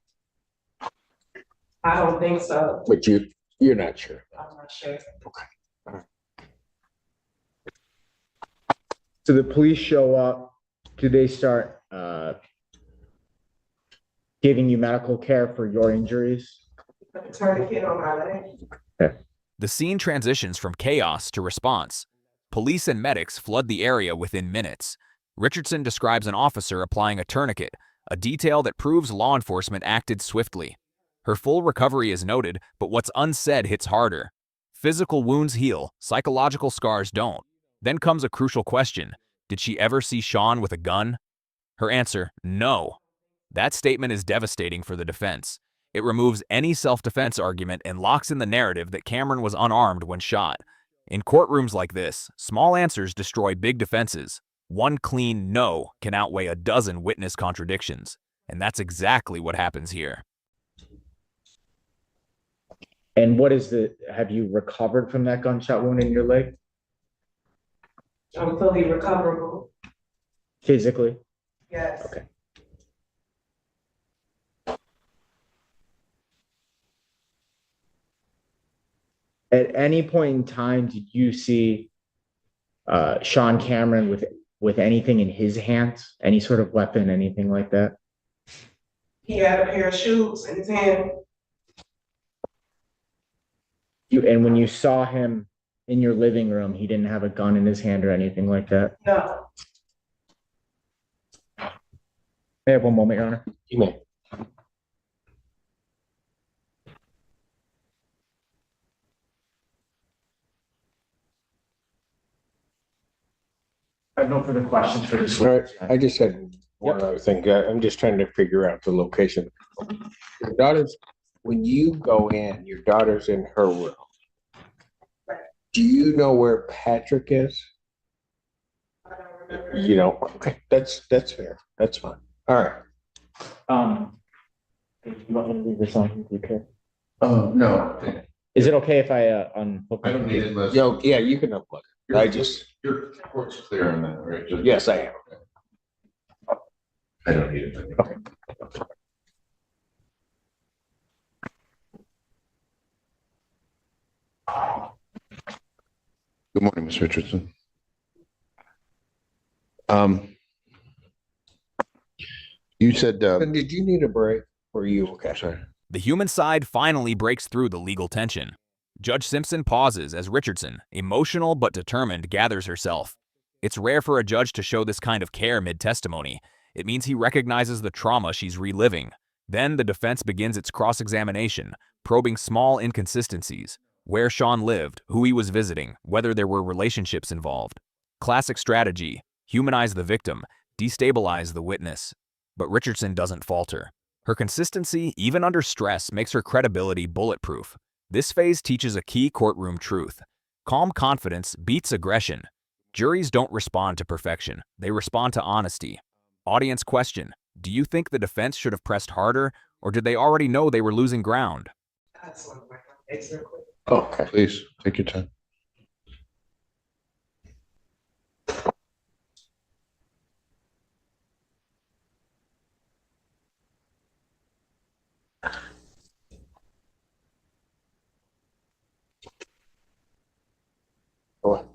I don't think so. but you're not sure. I'm not sure. So the police show up. Do they start giving you medical care for your injuries? Tourniquet on my leg. The scene transitions from chaos to response. Police and medics flood the area within minutes. Richardson describes an officer applying a tourniquet, a detail that proves law enforcement acted swiftly. Her full recovery is noted, but what's unsaid hits harder. Physical wounds heal, psychological scars don't. Then comes a crucial question. Did she ever see Sean with a gun? Her answer, no. That statement is devastating for the defense. It removes any self-defense argument and locks in the narrative that Cameron was unarmed when shot. In courtrooms like this, small answers destroy big defenses. One clean no can outweigh a dozen witness contradictions. And that's exactly what happens here. And have you recovered from that gunshot wound in your leg? I'm fully recoverable. Physically? Yes. Okay. At any point in time, did you see Sean Cameron with anything in his hands? Any sort of weapon, anything like that? He had a pair of shoes in his hand. And when you saw him in your living room, he didn't have a gun in his hand or anything like that? No, May I have one moment, Your Honor? You may. I have no further questions for this. All right, I just had one other thing. I'm just trying to figure out the location. Your daughter's, when you go in, your daughter's in her room. Do you know where Patrick is? I don't remember. You know, okay, that's fair. That's fine. All right. You want me to leave this on? You care? Oh, no, Is it okay if I unhook? I don't need it unless. Yo, yeah, you can unplug it. I just, Your court's clear on that, right? Just- yes, I am. I don't need it. Okay. Good morning, Ms. Richardson. You said, Did you need a break? Or are you okay? sorry. The human side finally breaks through the legal tension. Judge Simpson pauses as Richardson, emotional but determined, gathers herself. It's rare for a judge to show this kind of care mid-testimony. It means he recognizes the trauma she's reliving. Then the defense begins its cross-examination, probing small inconsistencies. Where Sean lived, who he was visiting, whether there were relationships involved. Classic strategy: humanize the victim, destabilize the witness. But Richardson doesn't falter. Her consistency, even under stress, makes her credibility bulletproof. This phase teaches a key courtroom truth. Calm confidence beats aggression. Juries don't respond to perfection. They respond to honesty. Audience question: do you think the defense should have pressed harder, or did they already know they were losing ground? That's one of my mistakes real quick. Okay. Please, take your time. Go ahead.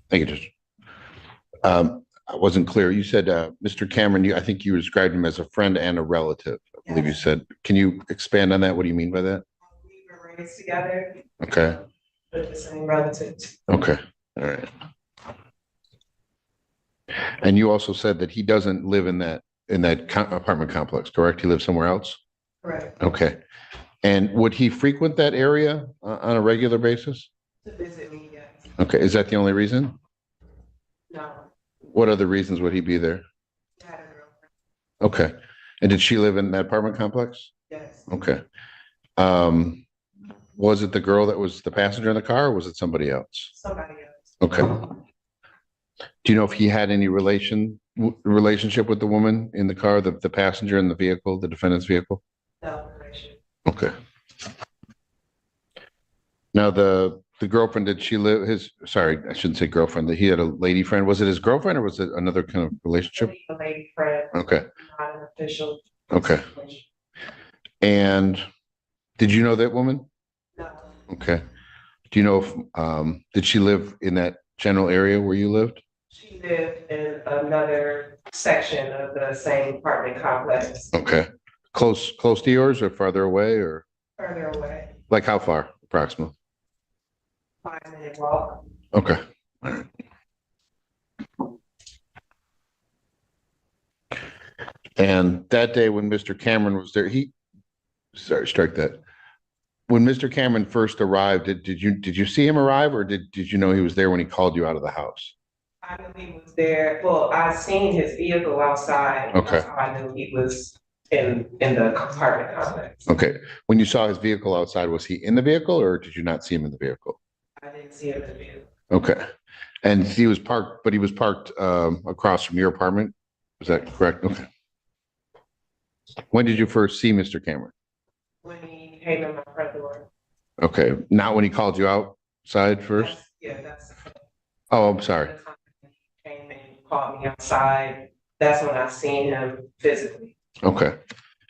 Thank you, Judge. I wasn't clear. You said, Mr. Cameron, I think you described him as a friend and a relative. I believe you said. Can you expand on that? What do you mean by that? We were raised together Okay, with the same relatives. okay, all right. And you also said that he doesn't live in that apartment complex, correct? He lives somewhere else? Correct. Okay. And would he frequent that area on a regular basis? To visit me, yes. Okay, is that the only reason? No. What other reasons would he be there? I had a girlfriend. Okay. And did she live in that apartment complex? Yes. Okay. Was it the girl that was the passenger in the car, or was it somebody else? Somebody else. Okay. Do you know if he had any relationship with the woman in the car, the passenger in the vehicle, the defendant's vehicle? No relation. Okay. Now the girlfriend, did she live sorry, I shouldn't say girlfriend, that he had a lady friend. Was it his girlfriend or was it another kind of relationship? A lady friend. Okay. Not an official. Okay. situation. And did you know that woman? No. Okay. Do you know if, did she live in that general area where you lived? She lived in another section of the same apartment complex, Okay. Close to yours or farther away, or further away, like how far approximately? 5-minute walk. Okay. All right. And that day when Mr. Cameron was there, strike that. When Mr. Cameron first arrived, did you see him arrive, or did you know he was there when he called you out of the house? I knew he was there. Well, I seen his vehicle outside. Okay. That's how I knew he was in the apartment complex. Okay. When you saw his vehicle outside, was he in the vehicle or did you not see him in the vehicle? I didn't see him in the vehicle. Okay. And he was parked across from your apartment? Is that correct? Okay. When did you first see Mr. Cameron? When he came in my front door. Okay. Not when he called you outside first? Yeah, that's. Oh, I'm sorry. The time he came and called me outside. That's when I seen him physically. Okay.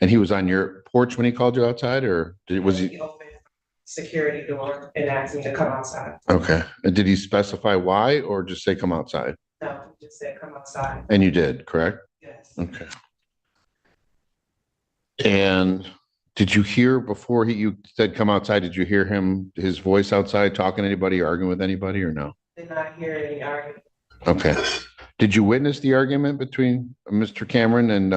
And he was on your porch when he called you outside, or was he? He opened security door and asked me to come outside. Okay. And did he specify why or just say come outside? No, he just said, come outside. And you did, correct? Yes. Okay. And Did you hear before you said come outside, did you hear his voice outside talking to anybody, arguing with anybody or no? Did not hear any argument. Okay. Did you witness the argument between Mr. Cameron and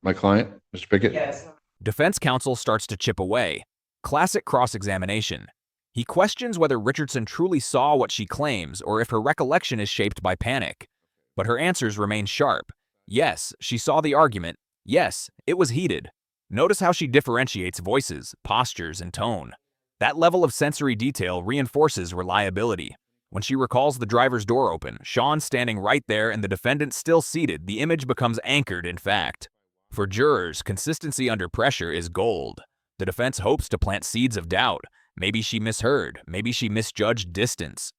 my client, Mr. Pickett? Yes. Defense counsel starts to chip away. Classic cross-examination. He questions whether Richardson truly saw what she claims or if her recollection is shaped by panic. But her answers remain sharp. Yes, she saw the argument. Yes, it was heated. Notice how she differentiates voices, postures, and tone. That level of sensory detail reinforces reliability. When she recalls the driver's door open, Sean standing right there and the defendant still seated, the image becomes anchored in fact. For jurors, consistency under pressure is gold. The defense hopes to plant seeds of doubt. Maybe she misheard, maybe she misjudged distance.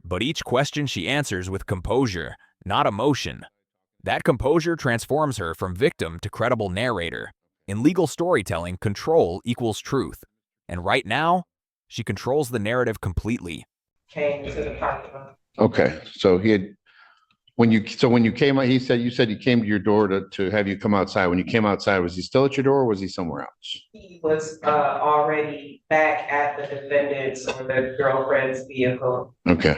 But each question she answers with composure, not emotion. That composure transforms her from victim to credible narrator. In legal storytelling, control equals truth. And right now, she controls the narrative completely. Came to the parking lot. Okay, so when you came out, you said he came to your door to have you come outside. When you came outside, was he still at your door or was he somewhere else? He was already back at the defendant's or the girlfriend's vehicle. Okay,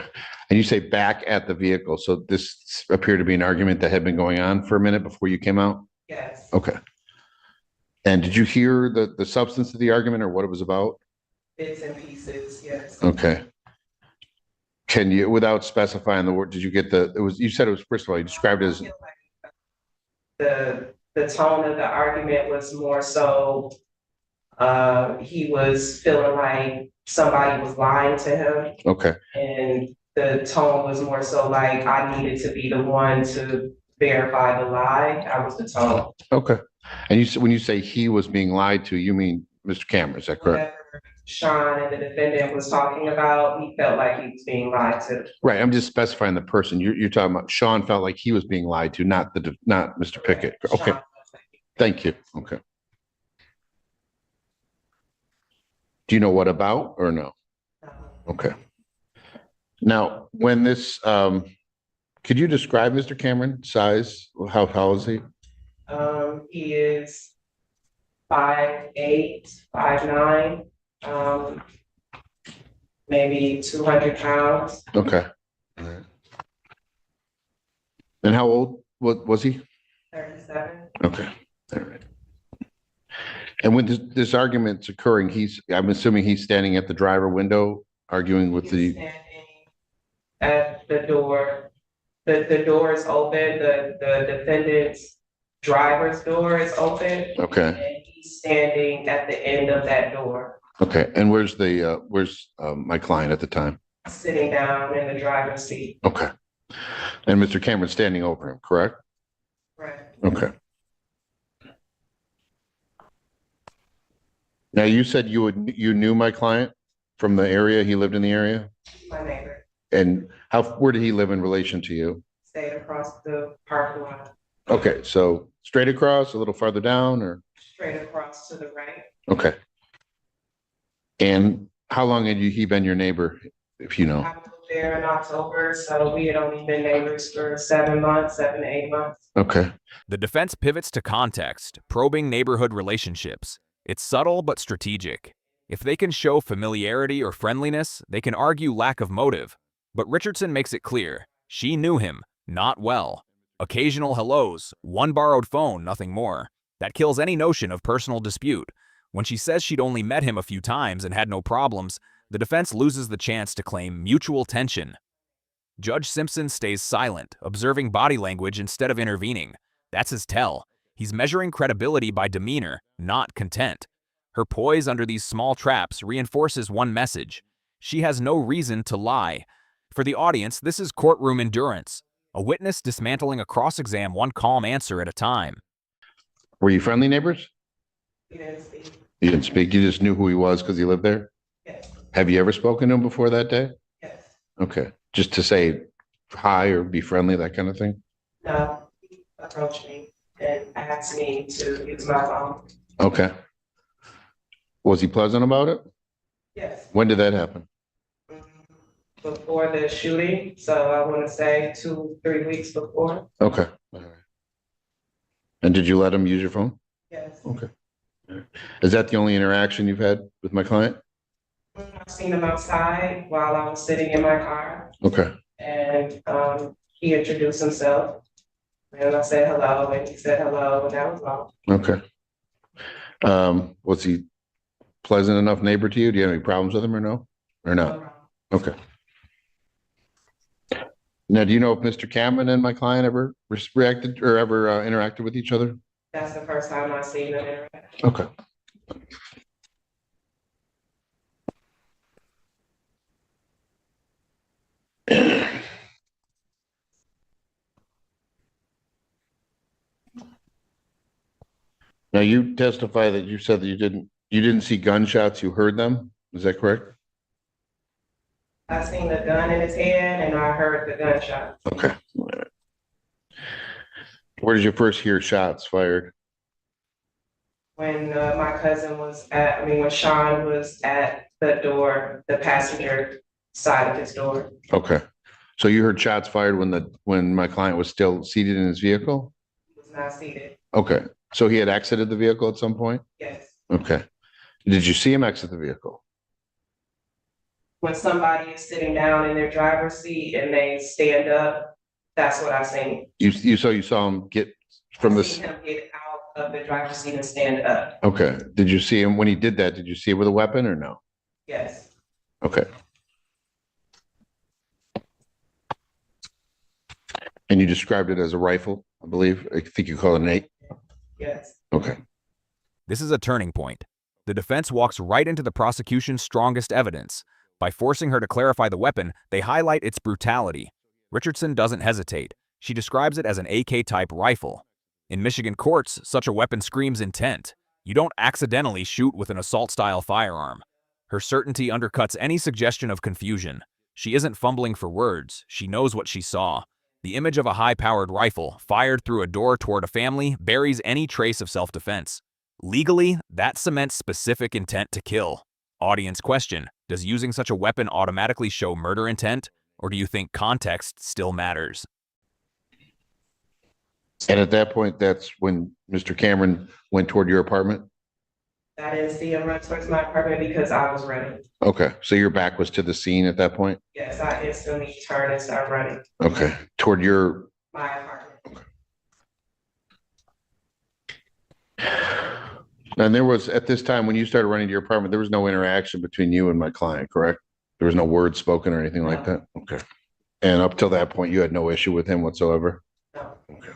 and you say back at the vehicle, so this appeared to be an argument that had been going on for a minute before you came out? Yes. Okay. And did you hear the substance of the argument or what it was about? Bits and pieces, yes. Okay. Can you, without specifying the word, did you get you said it was, first of all, you described it as. The tone of the argument was more so, he was feeling like somebody was lying to him. Okay. And the tone was more so like, I needed to be the one to verify the lie. That was the tone. Okay. And when you say he was being lied to, you mean Mr. Cameron, is that correct? Whatever Sean and the defendant was talking about, he felt like he was being lied to. Right. I'm just specifying the person. You're talking about Sean felt like he was being lied to, not Mr. Pickett. Okay. Thank you. Okay. Do you know what about or no? Okay. Now, when this, could you describe Mr. Cameron size? How tall is he? He is 5'8", 5'9", maybe 200 pounds. Okay. All right. And how old was he? 37. Okay. All right. And when this argument's occurring, I'm assuming he's standing at the driver window arguing with Standing at the door. The door is open. The defendant's driver's door is open. Okay. And he's standing at the end of that door. Okay. And where's my client at the time? Sitting down in the driver's seat. Okay. And Mr. Cameron standing over him, correct? Right. Okay. Now you said you knew my client from the area. He lived in the area. My neighbor. And where did he live in relation to you? Stayed across the parking lot. Okay, so straight across, a little farther down, or straight across to the right. Okay. And how long had he been your neighbor, if you know? I moved there in October, so we had only been neighbors for 7 months, 7 to 8 months. Okay. The defense pivots to context, probing neighborhood relationships. It's subtle but strategic. If they can show familiarity or friendliness, they can argue lack of motive. But Richardson makes it clear, she knew him, not well. Occasional hellos, one borrowed phone, nothing more. That kills any notion of personal dispute. When she says she'd only met him a few times and had no problems, the defense loses the chance to claim mutual tension. Judge Simpson stays silent, observing body language instead of intervening. That's his tell. He's measuring credibility by demeanor, not content. Her poise under these small traps reinforces one message. She has no reason to lie. For the audience, this is courtroom endurance. A witness dismantling a cross-exam one calm answer at a time. Were you friendly neighbors? We didn't speak. You didn't speak? You just knew who he was because he lived there? Yes. Have you ever spoken to him before that day? Yes. Okay. Just to say hi or be friendly, that kind of thing? No, he approached me and asked me to use my phone. Okay. Was he pleasant about it? Yes. When did that happen? Before the shooting, so I want to say 2-3 weeks before. Okay. All right. And did you let him use your phone? Yes. Okay. Is that the only interaction you've had with my client? I seen him outside while I was sitting in my car, Okay. and he introduced himself. And I said hello, and he said hello, and that was all. Okay. Was he pleasant enough neighbor to you? Do you have any problems with him or no? Or no? Okay. Now, do you know if Mr. Cameron and my client ever reacted or ever interacted with each other? That's the first time I seen them interact. Okay. Now, you testify that you said that you didn't see gunshots, you heard them. Is that correct? I seen the gun in his hand, and I heard the gunshot. Okay. Where did you first hear shots fired? When my cousin was when Sean was at the door, the passenger side of his door. Okay. So you heard shots fired when my client was still seated in his vehicle? He was not seated. Okay. So he had exited the vehicle at some point? Yes. Okay. Did you see him exit the vehicle? When somebody is sitting down in their driver's seat and they stand up, that's what I've seen. You saw him get from I've this. seen him get out of the driver's seat and stand up. Okay. Did you see him when he did that? Did you see him with a weapon or no? Yes. Okay. And you described it as a rifle, I believe. I think you call it an 8. Yes. Okay. This is a turning point. The defense walks right into the prosecution's strongest evidence. By forcing her to clarify the weapon, they highlight its brutality. Richardson doesn't hesitate. She describes it as an AK-type rifle. In Michigan courts, such a weapon screams intent. You don't accidentally shoot with an assault-style firearm. Her certainty undercuts any suggestion of confusion. She isn't fumbling for words. She knows what she saw. The image of a high-powered rifle, fired through a door toward a family, buries any trace of self-defense. Legally, that cements specific intent to kill. Audience question: does using such a weapon automatically show murder intent, or do you think context still matters? And at that point, that's when Mr. Cameron went toward your apartment? I didn't see him run towards my apartment because I was running. Okay. So your back was to the scene at that point? Yes, I instantly turned and started running. Okay. Toward your... My apartment. And there was, at this time, when you started running to your apartment, there was no interaction between you and my client, correct? There was no words spoken or anything like that? Okay. And up till that point, you had no issue with him whatsoever? No. Okay.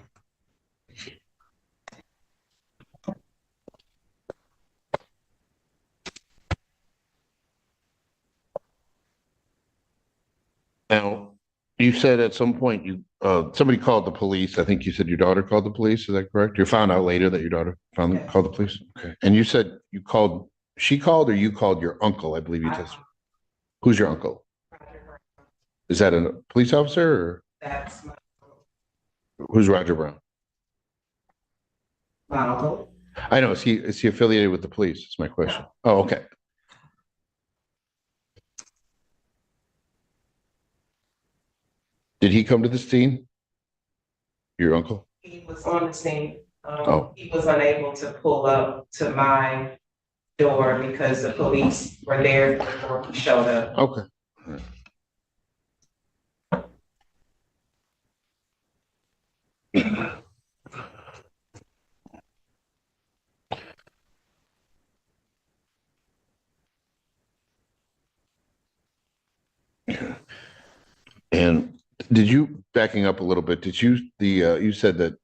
Now, you said at some point somebody called the police. I think you said your daughter called the police. Is that correct? You found out later that your daughter called the police? Okay. And you said she called or you called your uncle, I believe you just. Who's your uncle? Is that a police officer or? That's my Who's Roger Brown? uncle. I know. Is he affiliated with the police? That's my question. Oh, okay. Did he come to the scene? Your uncle? He was on the scene. Oh. He was unable to pull up to my door because the police were there before he showed up. Okay. All right. And did you, backing up a little bit, you said that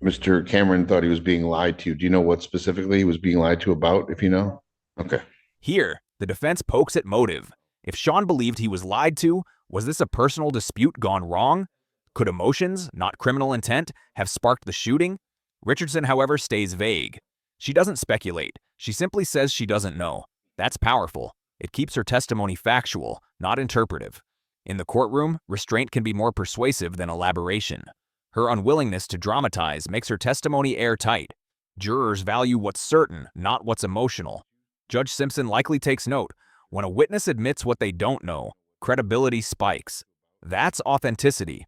Mr. Cameron thought he was being lied to. Do you know what specifically he was being lied to about, if you know? Okay. Here, the defense pokes at motive. If Sean believed he was lied to, was this a personal dispute gone wrong? Could emotions, not criminal intent, have sparked the shooting? Richardson, however, stays vague. She doesn't speculate. She simply says she doesn't know. That's powerful. It keeps her testimony factual, not interpretive. In the courtroom, restraint can be more persuasive than elaboration. Her unwillingness to dramatize makes her testimony airtight. Jurors value what's certain, not what's emotional. Judge Simpson likely takes note. When a witness admits what they don't know, credibility spikes. That's authenticity.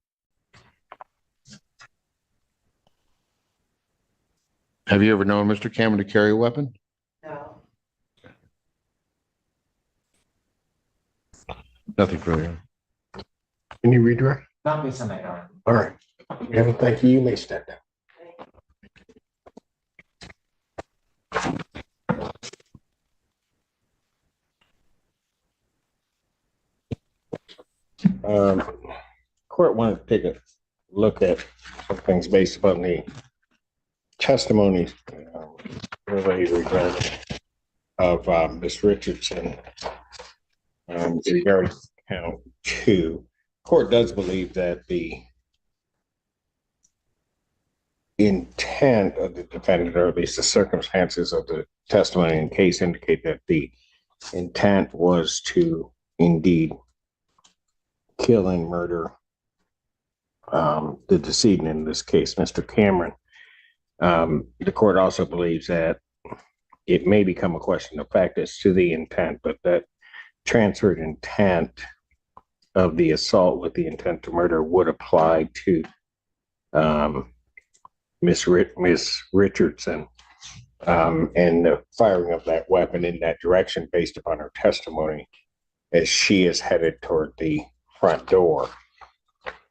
Have you ever known Mr. Cameron to carry a weapon? Nothing further. Can you redirect? Not based on that, Your Honor. All right. Yeah, thank you. You may step down. Court wanted to take a look at some things based upon the testimonies relayed regarding of Ms. Richardson regarding count 2. Court does believe that the intent of the defendant, or at least the circumstances of the testimony in case, indicate that the intent was to indeed kill and murder the decedent, in this case, Mr. Cameron. The court also believes that it may become a question of fact as to the intent, but that transferred intent of the assault with the intent to murder would apply to Miss Richardson and the firing of that weapon in that direction based upon her testimony as she is headed toward the front door.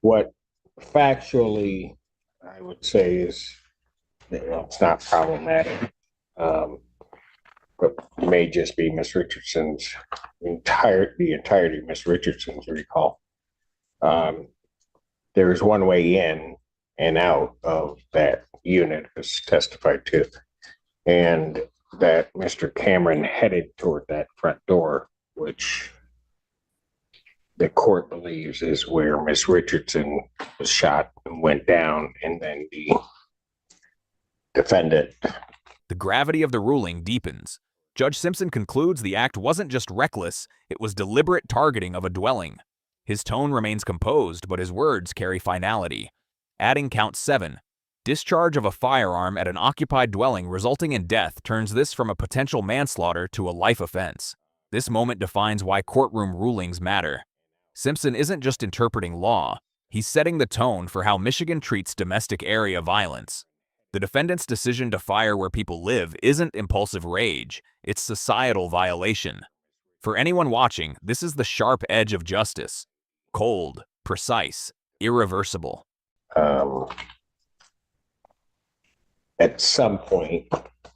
What factually I would say is, it's not problematic, but may just be Miss Richardson's the entirety of Miss Richardson's recall. There is one way in and out of that unit, as testified to, and that Mr. Cameron headed toward that front door, which the court believes is where Miss Richardson was shot and went down, and then the defendant. The gravity of the ruling deepens. Judge Simpson concludes the act wasn't just reckless, it was deliberate targeting of a dwelling. His tone remains composed, but his words carry finality. Adding count 7, discharge of a firearm at an occupied dwelling resulting in death turns this from a potential manslaughter to a life offense. This moment defines why courtroom rulings matter. Simpson isn't just interpreting law, he's setting the tone for how Michigan treats domestic area violence. The defendant's decision to fire where people live isn't impulsive rage, it's societal violation. For anyone watching, this is the sharp edge of justice. Cold, precise, irreversible. At some point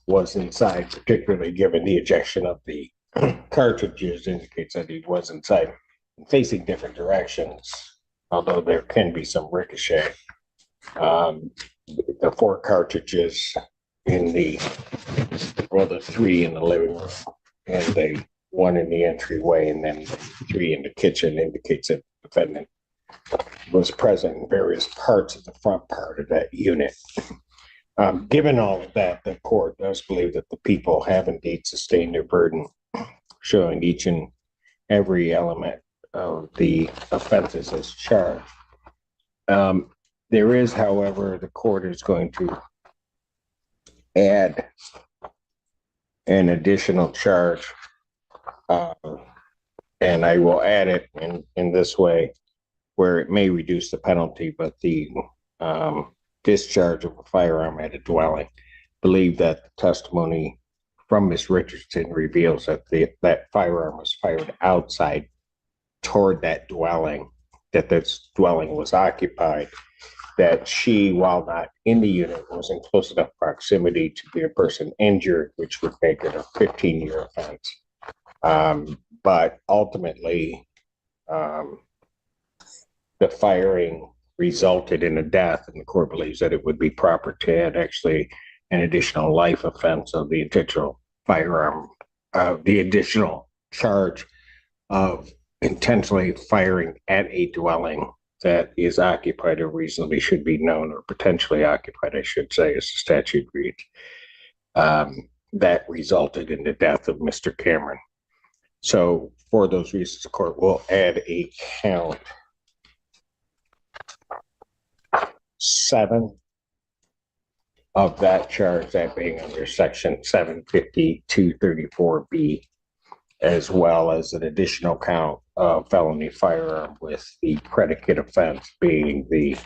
was inside, particularly given the ejection of the cartridges indicates that he was inside, facing different directions, although there can be some ricochet. The 4 cartridges in the 3 in the living room and the 1 in the entryway and then 3 in the kitchen indicates that the defendant was present in various parts of the front part of that unit. Given all of that, the court does believe that the people have indeed sustained their burden, showing each and every element of the offenses as charged. There is, however, the court is going to add an additional charge, and I will add it in this way, where it may reduce the penalty, but the discharge of a firearm at a dwelling. Believe that the testimony from Ms. Richardson reveals that that firearm was fired outside toward that dwelling, that this dwelling was occupied, that she, while not in the unit, was in close enough proximity to be a person injured, which would make it a 15-year offense. But ultimately, the firing resulted in a death, and the court believes that it would be proper to add actually an additional life offense of the intentional firearm, the additional charge of intentionally firing at a dwelling that is occupied or reasonably should be known, or potentially occupied, I should say, as the statute reads, that resulted in the death of Mr. Cameron. So for those reasons, the court will add a count 7 of that charge, that being under section 75234B, as well as an additional count of felony firearm, with the predicate offense being the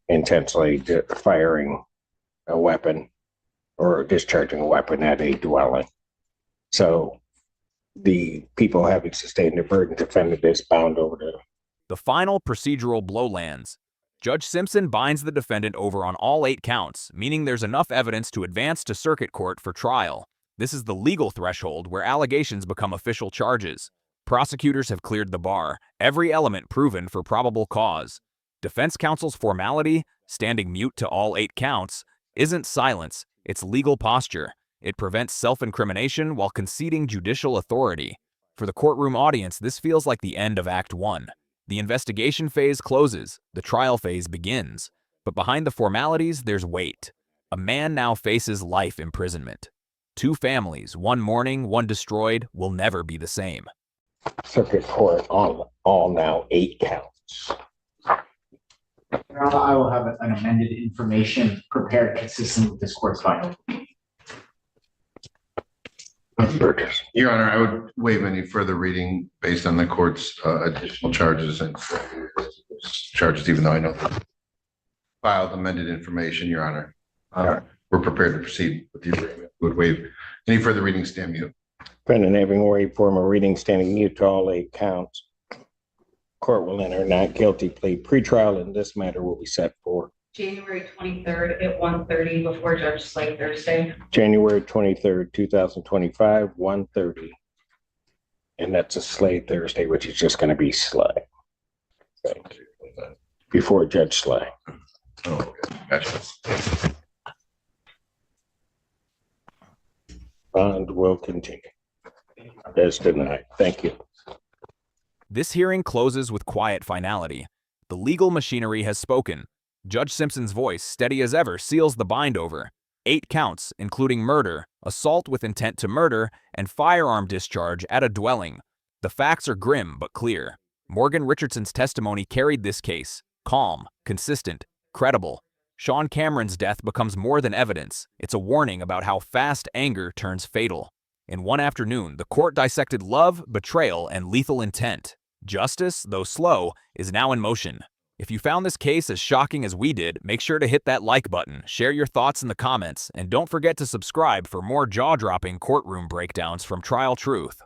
intentionally firing a weapon or discharging a weapon at a dwelling. So the people having sustained their burden, defendant is bound over to. The final procedural blow lands. Judge Simpson binds the defendant over on all 8 counts, meaning there's enough evidence to advance to circuit court for trial. This is the legal threshold where allegations become official charges. Prosecutors have cleared the bar, every element proven for probable cause. Defense counsel's formality, standing mute to all 8 counts, isn't silence, it's legal posture. It prevents self-incrimination while conceding judicial authority. For the courtroom audience, this feels like the end of Act 1. The investigation phase closes, the trial phase begins. But behind the formalities, there's weight. A man now faces life imprisonment. 2 families, one mourning, one destroyed, will never be the same. Circuit court on all now 8 counts. I will have an amended information prepared consistent with this court's finding. Burgess. Your Honor, I would waive any further reading based on the court's additional charges and charges, even though I know the filed amended information, Your Honor. We're prepared to proceed with the agreement. Would waive any further reading, stand mute. Defendant having waived formal reading, standing mute to all 8 counts. Court will enter not guilty plea. Pretrial in this matter will be set for January 23rd at 1:30 before Judge Slate Thursday. January 23rd, 2025, 1:30. And that's a Slay Thursday, which is just going to be Slay. Before Judge Slay. Oh, okay. Gotcha. Bond will continue. As denied. Thank you. This hearing closes with quiet finality. The legal machinery has spoken. Judge Simpson's voice, steady as ever, seals the bind over. 8 counts, including murder, assault with intent to murder, and firearm discharge at a dwelling. The facts are grim but clear. Morgan Richardson's testimony carried this case. Calm, consistent, credible. Sean Cameron's death becomes more than evidence. It's a warning about how fast anger turns fatal. In one afternoon, the court dissected love, betrayal, and lethal intent. Justice, though slow, is now in motion. If you found this case as shocking as we did, make sure to hit that like button, share your thoughts in the comments, and don't forget to subscribe for more jaw-dropping courtroom breakdowns from Trial Truth.